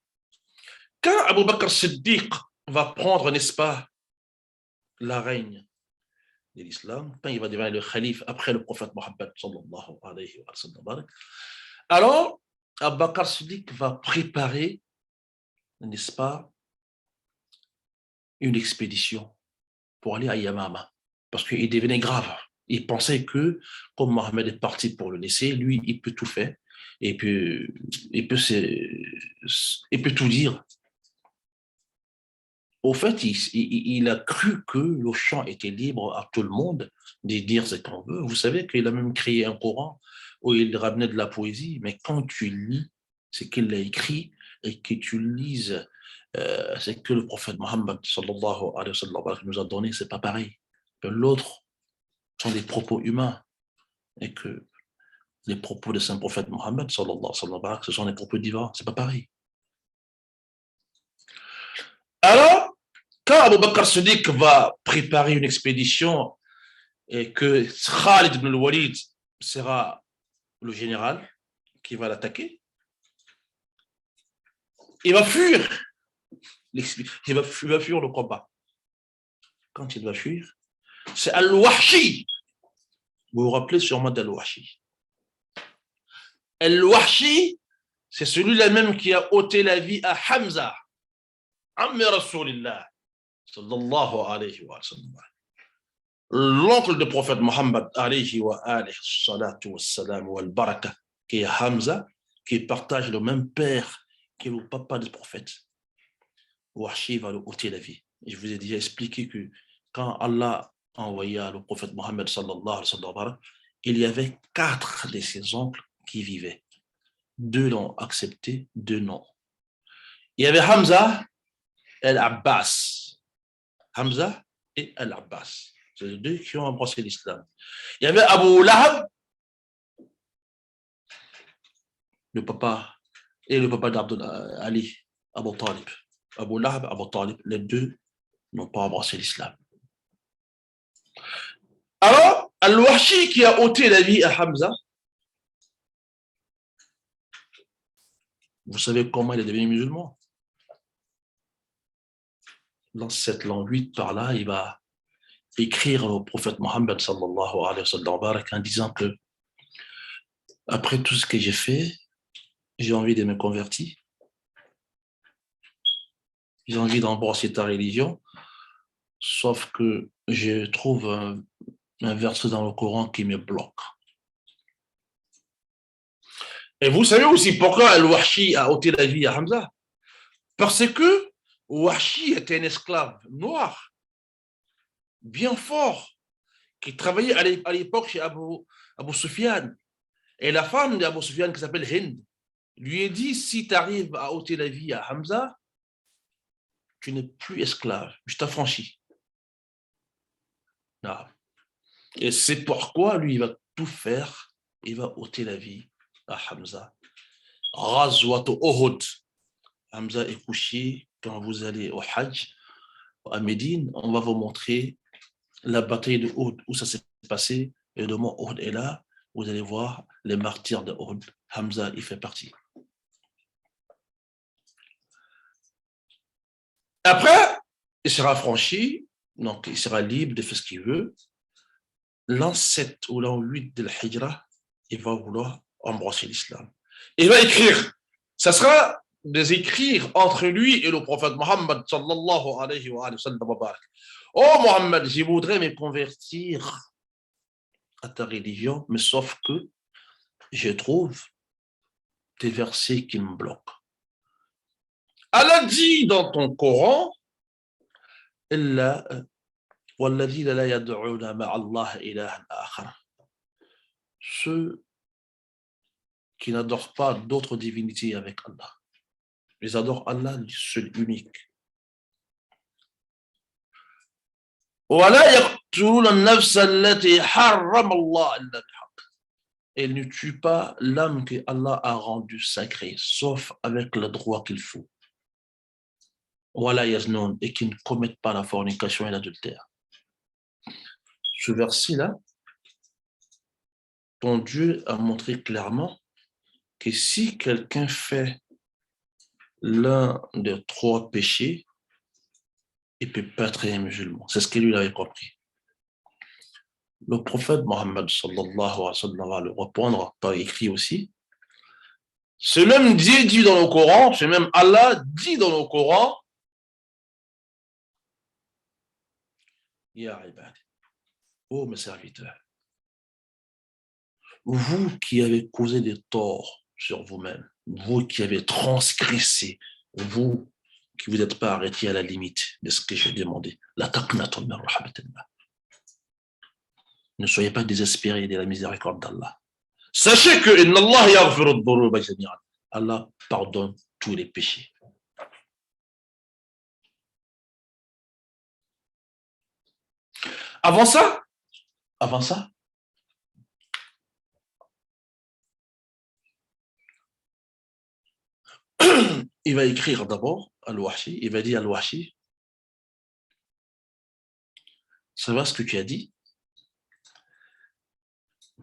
Quand Abu Bakr Siddiq va prendre, n'est-ce pas, la règne de l'islam, quand il va devenir le calife après le prophète Mohammed, sallallahu alayhi wa sallam, alors, Abu Bakr Siddiq va préparer, n'est-ce pas, une expédition pour aller à Yamama, parce qu'il devenait grave. Il pensait que, comme Mohammed est parti pour le laisser, lui, il peut tout faire, et puis il peut tout dire. Au fait, il a cru que le champ était libre à tout le monde de dire ce qu'on veut. Vous savez qu'il a même créé un Coran où il ramenait de la poésie, mais quand tu lis ce qu'il a écrit et que tu lises ce que le prophète Mohammed sallallahu alayhi wa sallam nous a donné, c'est pas pareil. Que l'autre sont des propos humains et que les propos de saint prophète Mohammed sallallahu alayhi wa sallam, ce sont des propos divins, c'est pas pareil. Alors, quand Abu Bakr Siddiq va préparer une expédition et que Khalid ibn al-Walid sera le général qui va l'attaquer, il va fuir. Il va fuir le combat. Quand il va fuir, c'est Al-Wahshi. Vous vous rappelez sûrement d'Al-Wahshi. Al-Wahshi, c'est celui-là même qui a ôté la vie à Hamza, Ammi Rasulillah, sallallahu alayhi wa sallam. L'oncle du prophète Mohammed, alayhi wa alayhi salatu wa salam wa al-baraka, qui est Hamza, qui partage le même père que le papa du prophète. Wahshi va le ôter la vie. Je vous ai déjà expliqué que quand Allah a envoyé le prophète Mohammed sallallahu alayhi wa sallam, il y avait 4 de ses oncles qui vivaient. 2 l'ont accepté, 2 non. Il y avait Hamza et Al-Abbas. Hamza et Al-Abbas. C'est les deux qui ont embrassé l'islam. Il y avait Abu Lahab, le papa, et le papa d'Ali, Abu Talib. Abu Lahab, Abu Talib, les deux n'ont pas embrassé l'islam. Alors, Al-Wahshi qui a ôté la vie à Hamza, vous savez comment il est devenu musulman? Dans 7 l'an 8, par là, il va écrire au prophète Mohammed sallallahu alayhi wa sallam en disant que après tout ce que j'ai fait, j'ai envie de me convertir. J'ai envie d'embrasser ta religion, sauf que je trouve un verset dans le Coran qui me bloque. Et vous savez aussi pourquoi Al-Wahshi a ôté la vie à Hamza? Parce que Wahshi était un esclave noir, bien fort, qui travaillait à l'époque chez Abu Sufyan. Et la femme d'Abu Sufyan, qui s'appelle Hind, lui a dit, si tu arrives à ôter la vie à Hamza, tu n'es plus esclave, je t'affranchis. Et c'est pourquoi lui, il va tout faire, il va ôter la vie à Hamza. Ghazwat Uhud. Hamza est couché. Quand vous allez au Hajj, à Médine, on va vous montrer la bataille de Uhud, où ça s'est passé. Et le mont Uhud est là. Vous allez voir les martyrs de Uhud. Hamza, il fait partie. Après, il sera franchi, donc il sera libre de faire ce qu'il veut. L'an 7 ou l'an 8 de l'Hijra, il va vouloir embrasser l'islam. Il va écrire. Ça sera des écrits entre lui et le prophète Mohammed sallallahu alayhi wa sallam. Oh Mohammed, je voudrais me convertir à ta religion, mais sauf que je trouve des versets qui me bloquent. Allah dit dans ton Coran, ceux qui n'adorent pas d'autres divinités avec Allah. Ils adorent Allah, le seul unique. Et ne tue pas l'âme que Allah a rendue sacrée, sauf avec le droit qu'il faut. Et qui ne commettent pas la fornication et l'adultère. Ce verset-là, ton Dieu a montré clairement que si quelqu'un fait l'un des 3 péchés, il ne peut pas être un musulman. C'est ce que lui avait compris. Le prophète Mohammed sallallahu alayhi wa sallam va le répondre par écrit aussi. C'est même Dieu dit dans le Coran, c'est même Allah dit dans le Coran, Ya ibad, ô mes serviteurs, vous qui avez causé des torts sur vous-même, vous qui avez transgressé, vous qui vous n'êtes pas arrêté à la limite de ce que j'ai demandé, la taqnatu min rahmatillah. Ne soyez pas désespérés de la miséricorde d'Allah. Sachez que inna Allah yaghfiru dhunuba jami'an. Allah pardonne tous les péchés. Avant ça, il va écrire d'abord Al-Wahshi, il va dire Al-Wahshi, ça va ce que tu as dit?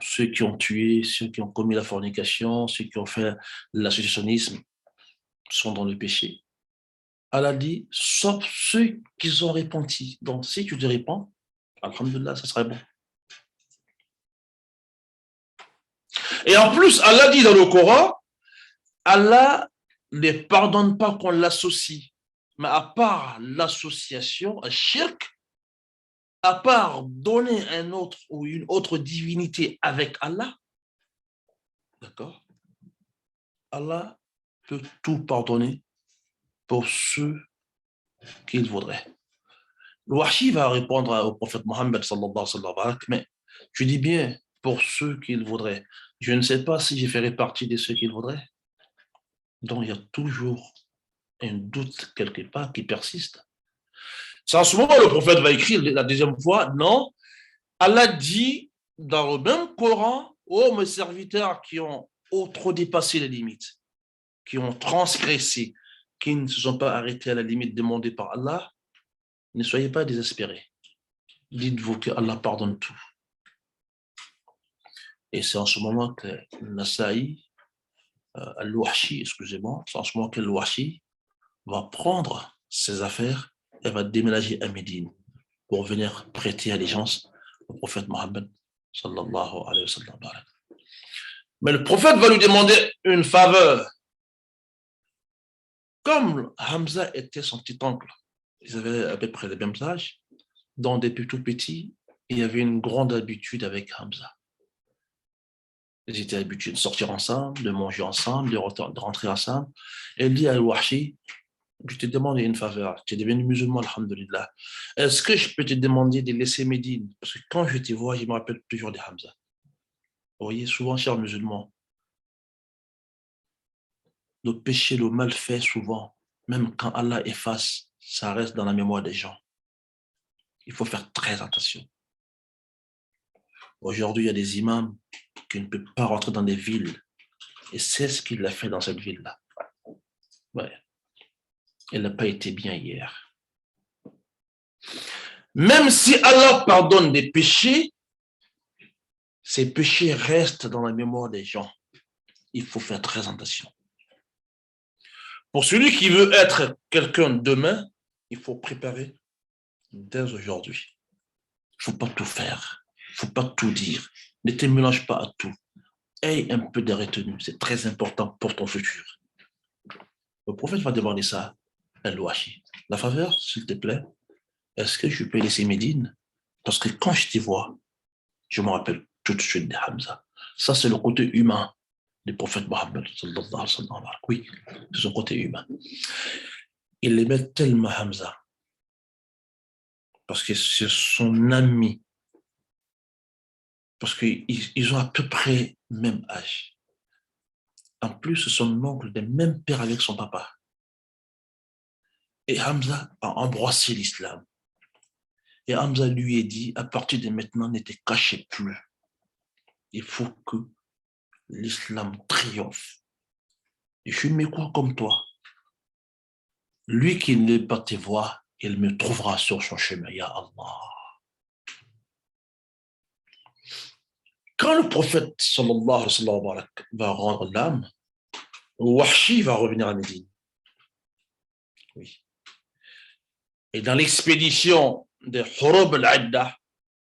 Ceux qui ont tué, ceux qui ont commis la fornication, ceux qui ont fait l'associationnisme sont dans le péché. Allah dit, sauf ceux qui ont repenti. Donc, si tu te répands, alhamdulillah, ça serait bon. Et en plus, Allah dit dans le Coran, Allah ne pardonne pas qu'on l'associe. Mais à part l'association, un shirk, à part donner un autre ou une autre divinité avec Allah, d'accord, Allah peut tout pardonner pour ceux qu'il voudrait. Le Wahshi va répondre au prophète Mohammed sallallahu alayhi wa sallam, mais tu dis bien pour ceux qu'il voudrait. Je ne sais pas si je ferai partie de ceux qu'il voudrait. Donc il y a toujours un doute quelque part qui persiste. C'est en ce moment le prophète va écrire la deuxième fois, non, Allah dit dans le même Coran, ô mes serviteurs qui ont trop dépassé les limites, qui ont transgressé, qui ne se sont pas arrêtés à la limite demandée par Allah, ne soyez pas désespérés. Dites-vous que Allah pardonne tout. Et c'est en ce moment que Nasaï, Al-Wahshi, excusez-moi, c'est en ce moment que Al-Wahshi va prendre ses affaires et va déménager à Médine pour venir prêter allégeance au prophète Mohammed sallallahu alayhi wa sallam. Mais le prophète va lui demander une faveur. Comme Hamza était son petit oncle, ils avaient à peu près le même âge, donc depuis tout petit, il y avait une grande habitude avec Hamza. Ils étaient habitués de sortir ensemble, de manger ensemble, de rentrer ensemble. Et il dit à Al-Wahshi, je te demande une faveur, tu es devenu musulman, alhamdulillah. Est-ce que je peux te demander de laisser Médine? Parce que quand je te vois, je me rappelle toujours de Hamza. Vous voyez, souvent, chers musulmans, le péché, le mal fait souvent, même quand Allah efface, ça reste dans la mémoire des gens. Il faut faire très attention. Aujourd'hui, il y a des imams qui ne peuvent pas rentrer dans des villes. Et c'est ce qu'il a fait dans cette ville-là. Ouais. Elle n'a pas été bien hier. Même si Allah pardonne des péchés, ces péchés restent dans la mémoire des gens. Il faut faire très attention. Pour celui qui veut être quelqu'un demain, il faut préparer dès aujourd'hui. Il ne faut pas tout faire. Il ne faut pas tout dire. Ne te mélange pas à tout. Aie un peu de retenue. C'est très important pour ton futur. Le prophète va demander ça à Al-Wahshi. La faveur, s'il te plaît, est-ce que je peux laisser Médine? Parce que quand je t'y vois, je me rappelle tout de suite de Hamza. Ça, c'est le côté humain du prophète Mohammed. Oui, c'est son côté humain. Il aimait tellement Hamza parce que c'est son ami. Parce qu'ils ont à peu près le même âge. En plus, c'est son oncle des mêmes pères avec son papa. Et Hamza a embrassé l'islam. Et Hamza lui a dit, à partir de maintenant, ne te cachez plus. Il faut que l'islam triomphe. Et je suis mécois comme toi. Lui qui ne pas tes voies, il me trouvera sur son chemin, ya Allah. Quand le prophète sallallahu alayhi wa sallam va rendre l'âme, Wahshi va revenir à Médine. Oui. Et dans l'expédition de Hurub al-Adda,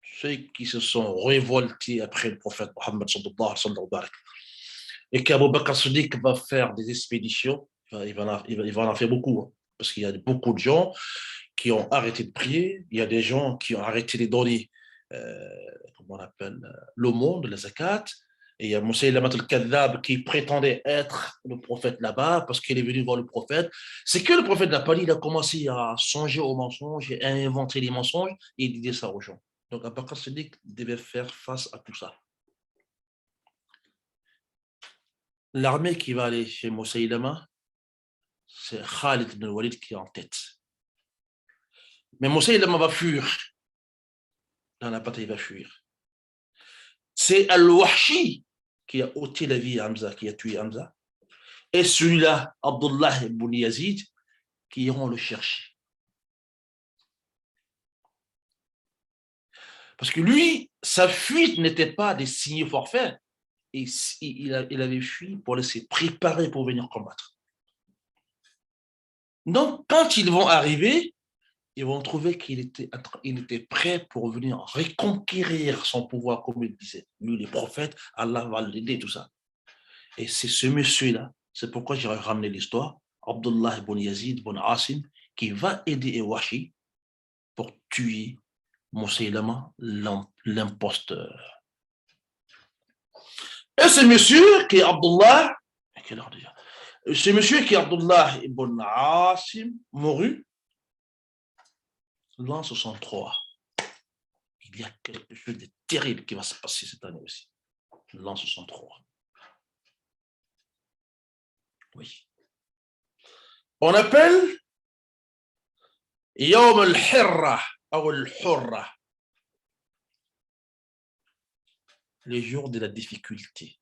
ceux qui se sont révoltés après le prophète Mohammed sallallahu alayhi wa sallam, et qu'Abu Bakr Siddiq va faire des expéditions, il va en faire beaucoup, hein, parce qu'il y a beaucoup de gens qui ont arrêté de prier, il y a des gens qui ont arrêté de donner, comment on appelle, l'aumône, la zakat, et il y a Moussaïlamat al-Kadhab qui prétendait être le prophète là-bas parce qu'il est venu voir le prophète. C'est que le prophète n'a pas dit, il a commencé à songer aux mensonges et à inventer les mensonges et il disait ça aux gens. Donc Abu Bakr Siddiq devait faire face à tout ça. L'armée qui va aller chez Moussaïlama, c'est Khalid ibn Walid qui est en tête. Mais Moussaïlama va fuir. Dans la bataille, il va fuir. C'est Al-Wahshi qui a ôté la vie à Hamza, qui a tué Hamza. Et celui-là, Abdullah ibn Yazid, qui iront le chercher. Parce que lui, sa fuite n'était pas des signes forfaits. Il avait fui pour laisser préparer pour venir combattre. Donc, quand ils vont arriver, ils vont trouver qu'il était prêt pour venir reconquérir son pouvoir, comme il disait. Lui, les prophètes, Allah va l'aider, tout ça. Et c'est ce monsieur-là, c'est pourquoi j'ai ramené l'histoire, Abdullah ibn Yazid ibn Asim, qui va aider Wahshi pour tuer Moussaïlama, l'imposteur. Et ce monsieur qui est Abdullah, quelle heure déjà? Ce monsieur qui est Abdullah ibn Asim mourut l'an 63. Il y a quelque chose de terrible qui va se passer cette année aussi. L'an 63. Oui. On appelle Yawm al-Hirra ou al-Hurra. les jours de la difficulté.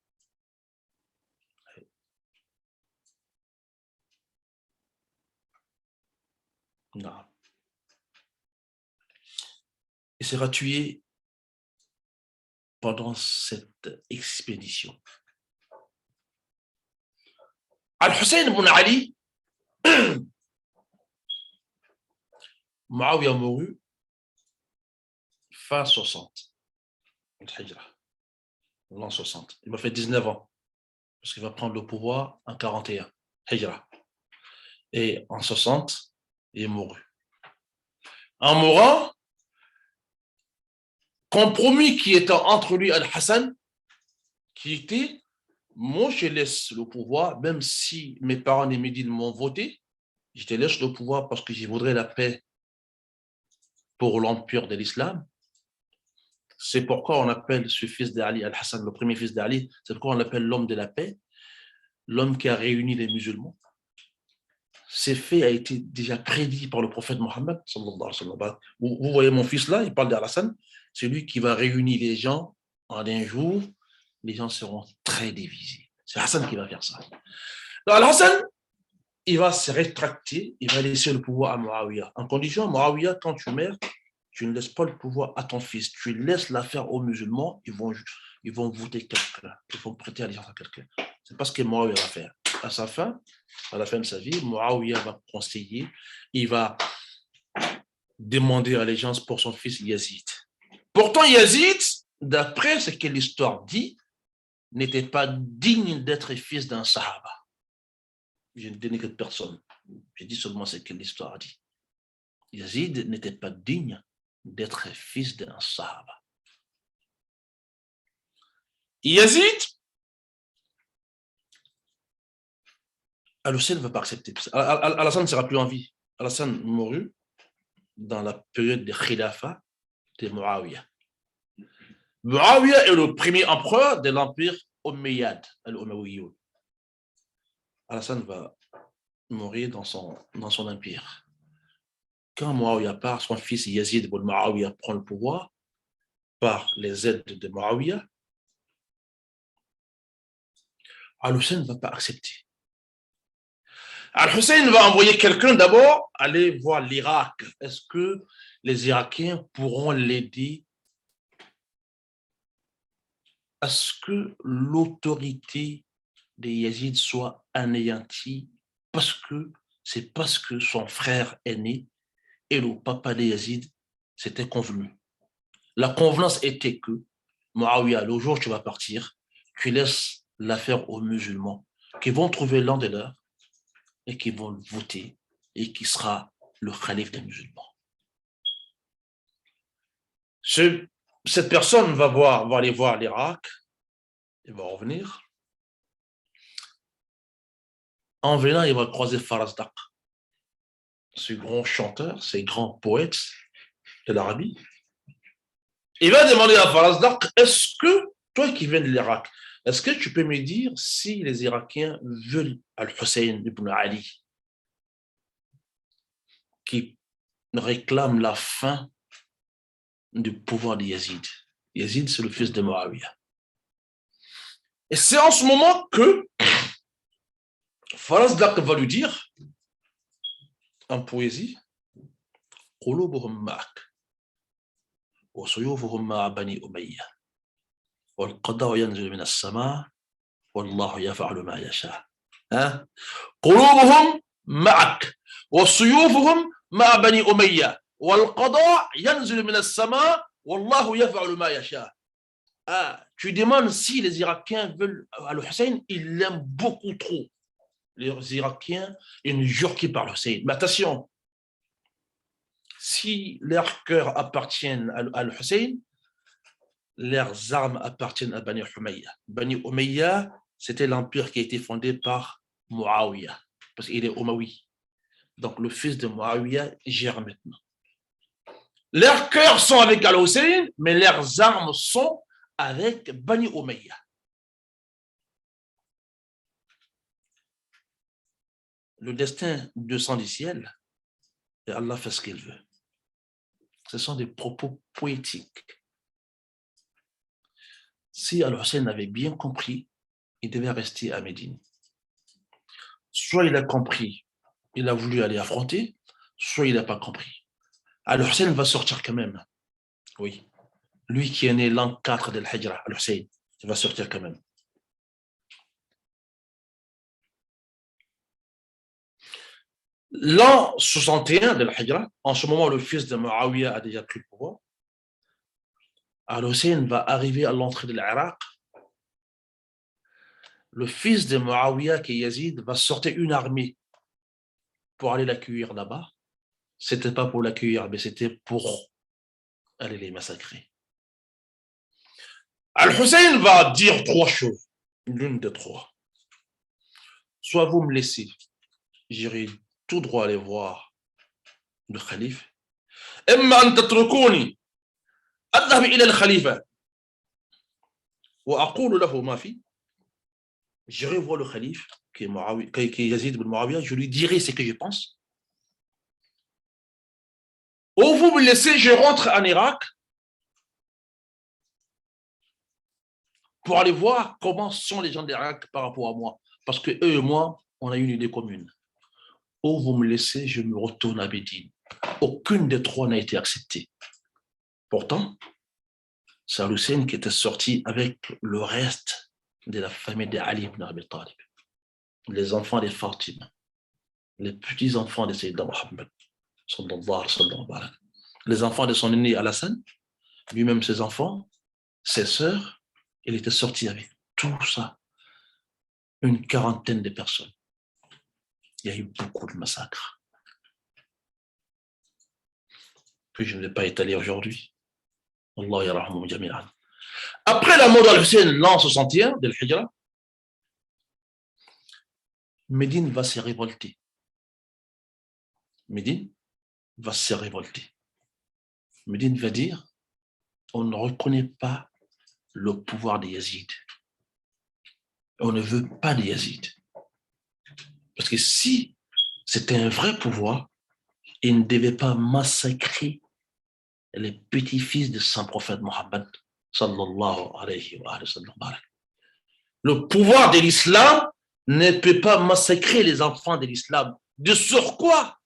Non. Il sera tué pendant cette expédition. Al-Hussein ibn Ali, Muawiyah mourut fin 60, l'an 60. Il m'a fait 19 ans, parce qu'il va prendre le pouvoir en 41, Hijra. Et en 60, il est mouru. En mourant, compromis qui était entre lui et Al-Hassan, qui était, moi je laisse le pouvoir, même si mes parents et Médine m'ont voté, je te laisse le pouvoir parce que je voudrais la paix pour l'empire de l'islam. C'est pourquoi on appelle ce fils d'Ali, Al-Hassan, le premier fils d'Ali, c'est pourquoi on l'appelle l'homme de la paix, l'homme qui a réuni les musulmans. Ces faits a été déjà prédit par le prophète Mohammed. Vous voyez mon fils là, il parle d'Al-Hassan, c'est lui qui va réunir les gens en un jour, les gens seront très divisés. C'est Hassan qui va faire ça. Al-Hassan, il va se rétracter, il va laisser le pouvoir à Muawiyah. En condition, Muawiyah, quand tu meurs, tu ne laisses pas le pouvoir à ton fils, tu laisses l'affaire aux musulmans, ils vont voter quelqu'un, ils vont prêter allégeance à quelqu'un. C'est pas ce que Muawiyah va faire. À sa fin, à la fin de sa vie, Muawiyah va conseiller, il va demander allégeance pour son fils Yazid. Pourtant, Yazid, d'après ce que l'histoire dit, n'était pas digne d'être fils d'un sahaba. Je ne dénigre personne. Je dis seulement ce que l'histoire dit. Yazid n'était pas digne d'être fils d'un sahaba. Yazid, Al-Hussein ne va pas accepter. Al-Hassan ne sera plus en vie. Al-Hassan mourut dans la période de Khilafa de Muawiyah. Muawiyah est le premier empereur de l'empire Omeyyade, Al-Umayyoun. Al-Hassan va mourir dans son empire. Quand Muawiyah part, son fils Yazid ibn Muawiyah prend le pouvoir par les aides de Muawiyah. Al-Hussein ne va pas accepter. Al-Hussein va envoyer quelqu'un d'abord aller voir l'Irak. Est-ce que les Irakiens pourront l'aider à ce que l'autorité de Yazid soit anéantie parce que son frère aîné et le papa de Yazid s'étaient convenus. La convenance était que Muawiyah, le jour où tu vas partir, tu laisses l'affaire aux musulmans qui vont trouver l'un des leurs et qui vont voter et qui sera le calife des musulmans. Cette personne va aller voir l'Irak, il va revenir. En venant, il va croiser Farazdak, ce grand chanteur, ce grand poète de l'Arabie. Il va demander à Farazdak, est-ce que, toi qui viens de l'Irak, est-ce que tu peux me dire si les Irakiens veulent Al-Hussein ibn Ali, qui réclame la fin du pouvoir de Yazid. Yazid, c'est le fils de Muawiyah. Et c'est en ce moment que Farazdak va lui dire, en poésie, قلوبهم معك وسيوفهم مع بني أمية والقضاء ينزل من السماء والله يفعل ما يشاء. قلوبهم معك وسيوفهم مع بني أمية والقضاء ينزل من السماء والله يفعل ما يشاء. Tu demandes si les Irakiens veulent Al-Hussein, ils l'aiment beaucoup trop. Les Irakiens, ils ne jurent qu'ils parlent Hussein. Mais attention, si leurs cœurs appartiennent à Al-Hussein, leurs armes appartiennent à Bani Umayya. Bani Umayya, c'était l'empire qui a été fondé par Muawiyah, parce qu'il est Umawi. Donc le fils de Muawiyah gère maintenant. Leurs cœurs sont avec Al-Hussein, mais leurs armes sont avec Bani Umayya. Le destin descend du ciel et Allah fait ce qu'il veut. Ce sont des propos poétiques. Si Al-Hussein avait bien compris, il devait rester à Médine. Soit il a compris, il a voulu aller affronter, soit il n'a pas compris. Al-Hussein va sortir quand même. Oui. Lui qui est né l'an 4 de l'Hijra, Al-Hussein, il va sortir quand même. L'an 61 de l'Hijra, en ce moment, le fils de Muawiyah a déjà pris le pouvoir. Al-Hussein va arriver à l'entrée de l'Irak. Le fils de Muawiyah, qui est Yazid, va sortir une armée pour aller l'accueillir là-bas. C'était pas pour l'accueillir, mais c'était pour aller les massacrer. Al-Hussein va dire trois choses, l'une de trois. Soit vous me laissez, j'irai tout droit aller voir le calife. إما أن تتركوني أذهب إلى الخليفة وأقول له ما في. J'irai voir le calife qui est Yazid ibn Muawiyah, je lui dirai ce que je pense. Ou vous me laissez, je rentre en Irak pour aller voir comment sont les gens d'Irak par rapport à moi. Parce que eux et moi, on a une idée commune. Ou vous me laissez, je me retourne à Médine. Aucune des trois n'a été acceptée. Pourtant, c'est Al-Hussein qui était sorti avec le reste de la famille d'Ali ibn Abi Talib. Les enfants de Fatima, les petits-enfants de Sayyidina Muhammad, les enfants de son aîné Al-Hassan, lui-même ses enfants, ses sœurs, il était sorti avec tout ça, une quarantaine de personnes. Il y a eu beaucoup de massacres. Puis je ne vais pas étaler aujourd'hui. Allah yarahmu jami'an. Après la mort d'Al-Hussein, l'an 61 de l'Hijra, Médine va se révolter. Médine va se révolter. Médine va dire, on ne reconnaît pas le pouvoir des Yazid. On ne veut pas des Yazid. Parce que si c'était un vrai pouvoir, il ne devait pas massacrer les petits-fils de Saint Prophète Mohammed sallallahu alayhi wa sallam. Le pouvoir de l'islam ne peut pas massacrer les enfants de l'islam. De sur quoi?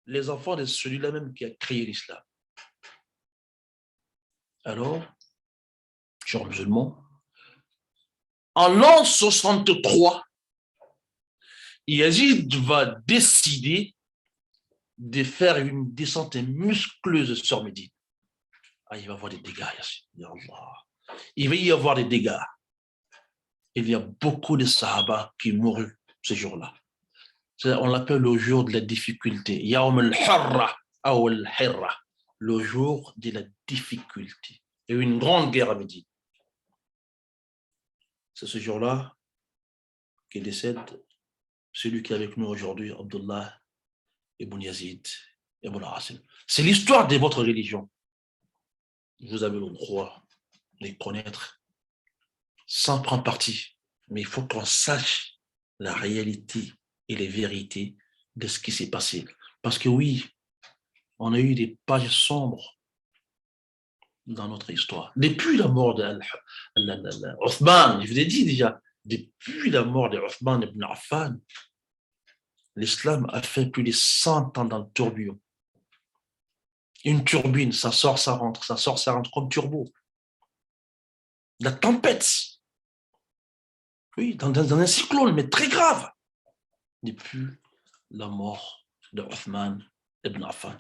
Les enfants de celui-là même qui a créé l'islam. Alors, chers musulmans, en l'an 63, Yazid va décider de faire une descente muscleuse sur Médine. Ah, il va y avoir des dégâts, il va y avoir des dégâts. Il y a beaucoup de Sahaba qui moururent ce jour-là. On l'appelle le jour de la difficulté. Yawm al-Harra ou al-Hirra, le jour de la difficulté. Il y a eu une grande guerre à Médine. C'est ce jour-là qu'il décède celui qui est avec nous aujourd'hui, Abdullah ibn Yazid ibn Asim. C'est l'histoire de votre religion. Vous avez le droit de connaître sans prendre parti. Mais il faut qu'on sache la réalité et les vérités de ce qui s'est passé. Parce que oui, on a eu des pages sombres dans notre histoire. Depuis la mort d'Othman, je vous ai dit déjà, depuis la mort d'Othman ibn Affan, l'islam a fait plus de 100 ans dans le tourbillon. Une turbine, ça sort, ça rentre comme turbo. La tempête, oui, dans un cyclone, mais très grave, depuis la mort d'Othman ibn Affan.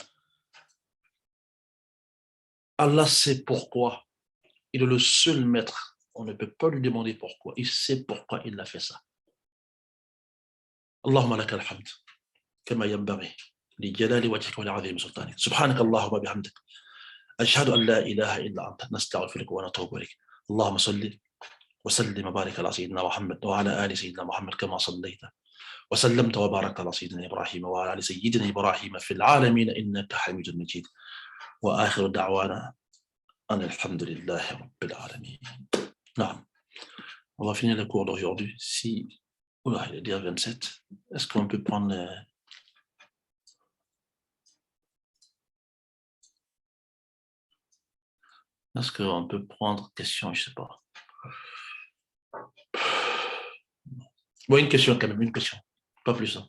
Allah sait pourquoi. Il est le seul maître. On ne peut pas lui demander pourquoi. Il sait pourquoi il a fait ça. Allahumma laka alhamd. Kama yanbaghi. لجلال وجهك ولعظيم سلطانك سبحانك اللهم وبحمدك أشهد أن لا إله إلا أنت نستغفرك ونتوب إليك اللهم صل وسلم وبارك على سيدنا محمد وعلى آل سيدنا محمد كما صليت وسلمت وبارك على سيدنا إبراهيم وعلى آل سيدنا إبراهيم في العالمين إنك حميد مجيد وآخر دعوانا أن الحمد لله رب العالمين. Non. On va finir le cours d'aujourd'hui. Si, oula, il est déjà 27. Est-ce qu'on peut prendre est-ce qu'on peut prendre question, je ne sais pas. Bon, une question quand même, une question. Pas plus. Hein.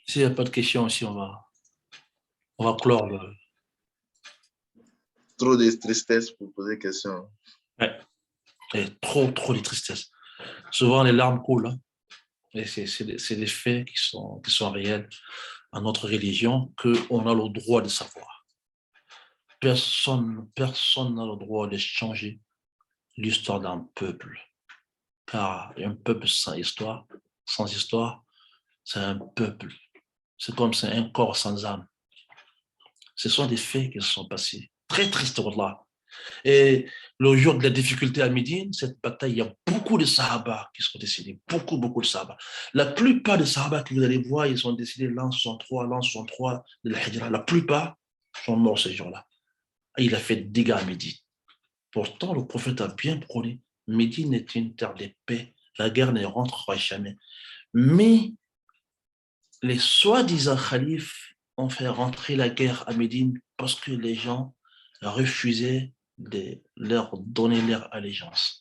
S'il n'y a pas de questions aussi, on va clore le... Trop de tristesse pour poser question. Ouais. Et trop de tristesse. Souvent, les larmes coulent. Hein. Et c'est des faits qui sont réels à notre religion qu'on a le droit de savoir. Personne n'a le droit de changer l'histoire d'un peuple. Car un peuple sans histoire, c'est un peuple. C'est comme c'est un corps sans âme. Ce sont des faits qui se sont passés. Très tristes, là. Et le jour de la difficulté à Médine, cette bataille, il y a beaucoup de Sahaba qui sont décédés. Beaucoup de Sahaba. La plupart des Sahaba que vous allez voir, ils sont décédés l'an 63, de la Hijra. La plupart sont morts ce jour-là. Il a fait des dégâts à Médine. Pourtant, le prophète a bien prôné. Médine est une terre de paix. La guerre ne rentrera jamais. Mais les soi-disant khalifes ont fait rentrer la guerre à Médine parce que les gens refusaient de leur donner leur allégeance.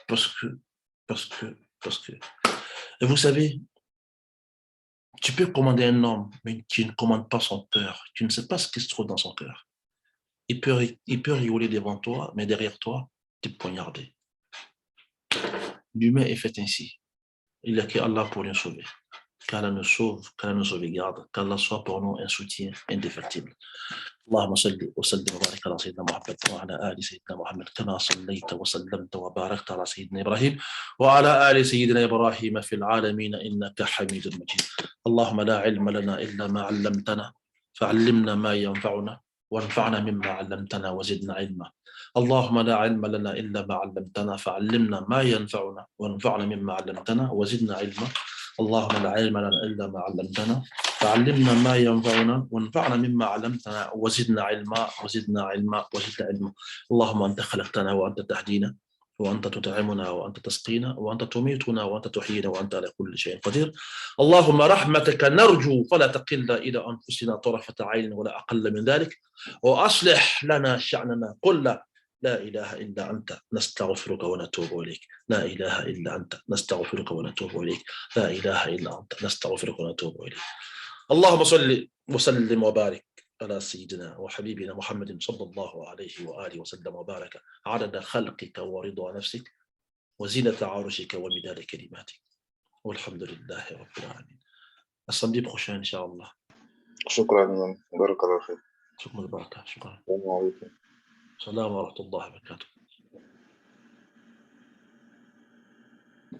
Parce que. Et vous savez, tu peux commander un homme, mais tu ne commandes pas son cœur. Tu ne sais pas ce qui se trouve dans son cœur. Il peut rigoler devant toi, mais derrière toi, tu es poignardé. L'humain est fait ainsi. Il n'y a qu'Allah pour le sauver. Qu'Allah nous sauve, qu'Allah nous sauvegarde, qu'Allah soit pour nous un soutien indéfectible. اللهم صل وسلم وبارك على سيدنا محمد وعلى ال سيدنا محمد كما صليت وسلمت وباركت على سيدنا ابراهيم وعلى ال سيدنا ابراهيم في العالمين انك حميد مجيد. اللهم لا علم لنا الا ما علمتنا فعلمنا ما ينفعنا وانفعنا مما علمتنا وزدنا علما. اللهم لا علم لنا الا ما علمتنا فعلمنا ما ينفعنا وانفعنا مما علمتنا وزدنا علما. اللهم لا علم لنا الا ما علمتنا فعلمنا ما ينفعنا وانفعنا مما علمتنا وزدنا علما اللهم أنت خلقتنا وأنت تهدينا وأنت تطعمنا وأنت تسقينا وأنت تميتنا وأنت تحيينا وأنت على كل شيء قدير. اللهم رحمتك نرجو فلا تقل إلى أنفسنا طرفة عين ولا أقل من ذلك وأصلح لنا شأننا كله. لا إله إلا أنت نستغفرك ونتوب إليك. لا إله إلا أنت نستغفرك ونتوب إليك. لا إله إلا أنت نستغفرك ونتوب إليك. اللهم صل وسلم وبارك على سيدنا وحبيبنا محمد صلى الله عليه وآله وسلم وبارك عدد خلقك ورضا نفسك وزينة عرشك ومداد كلماتك والحمد لله رب العالمين. السمدي prochain إن شاء الله. شكرا بارك الله فيك. شكرا البركة. شكرا. السلام عليكم. السلام ورحمة الله وبركاته.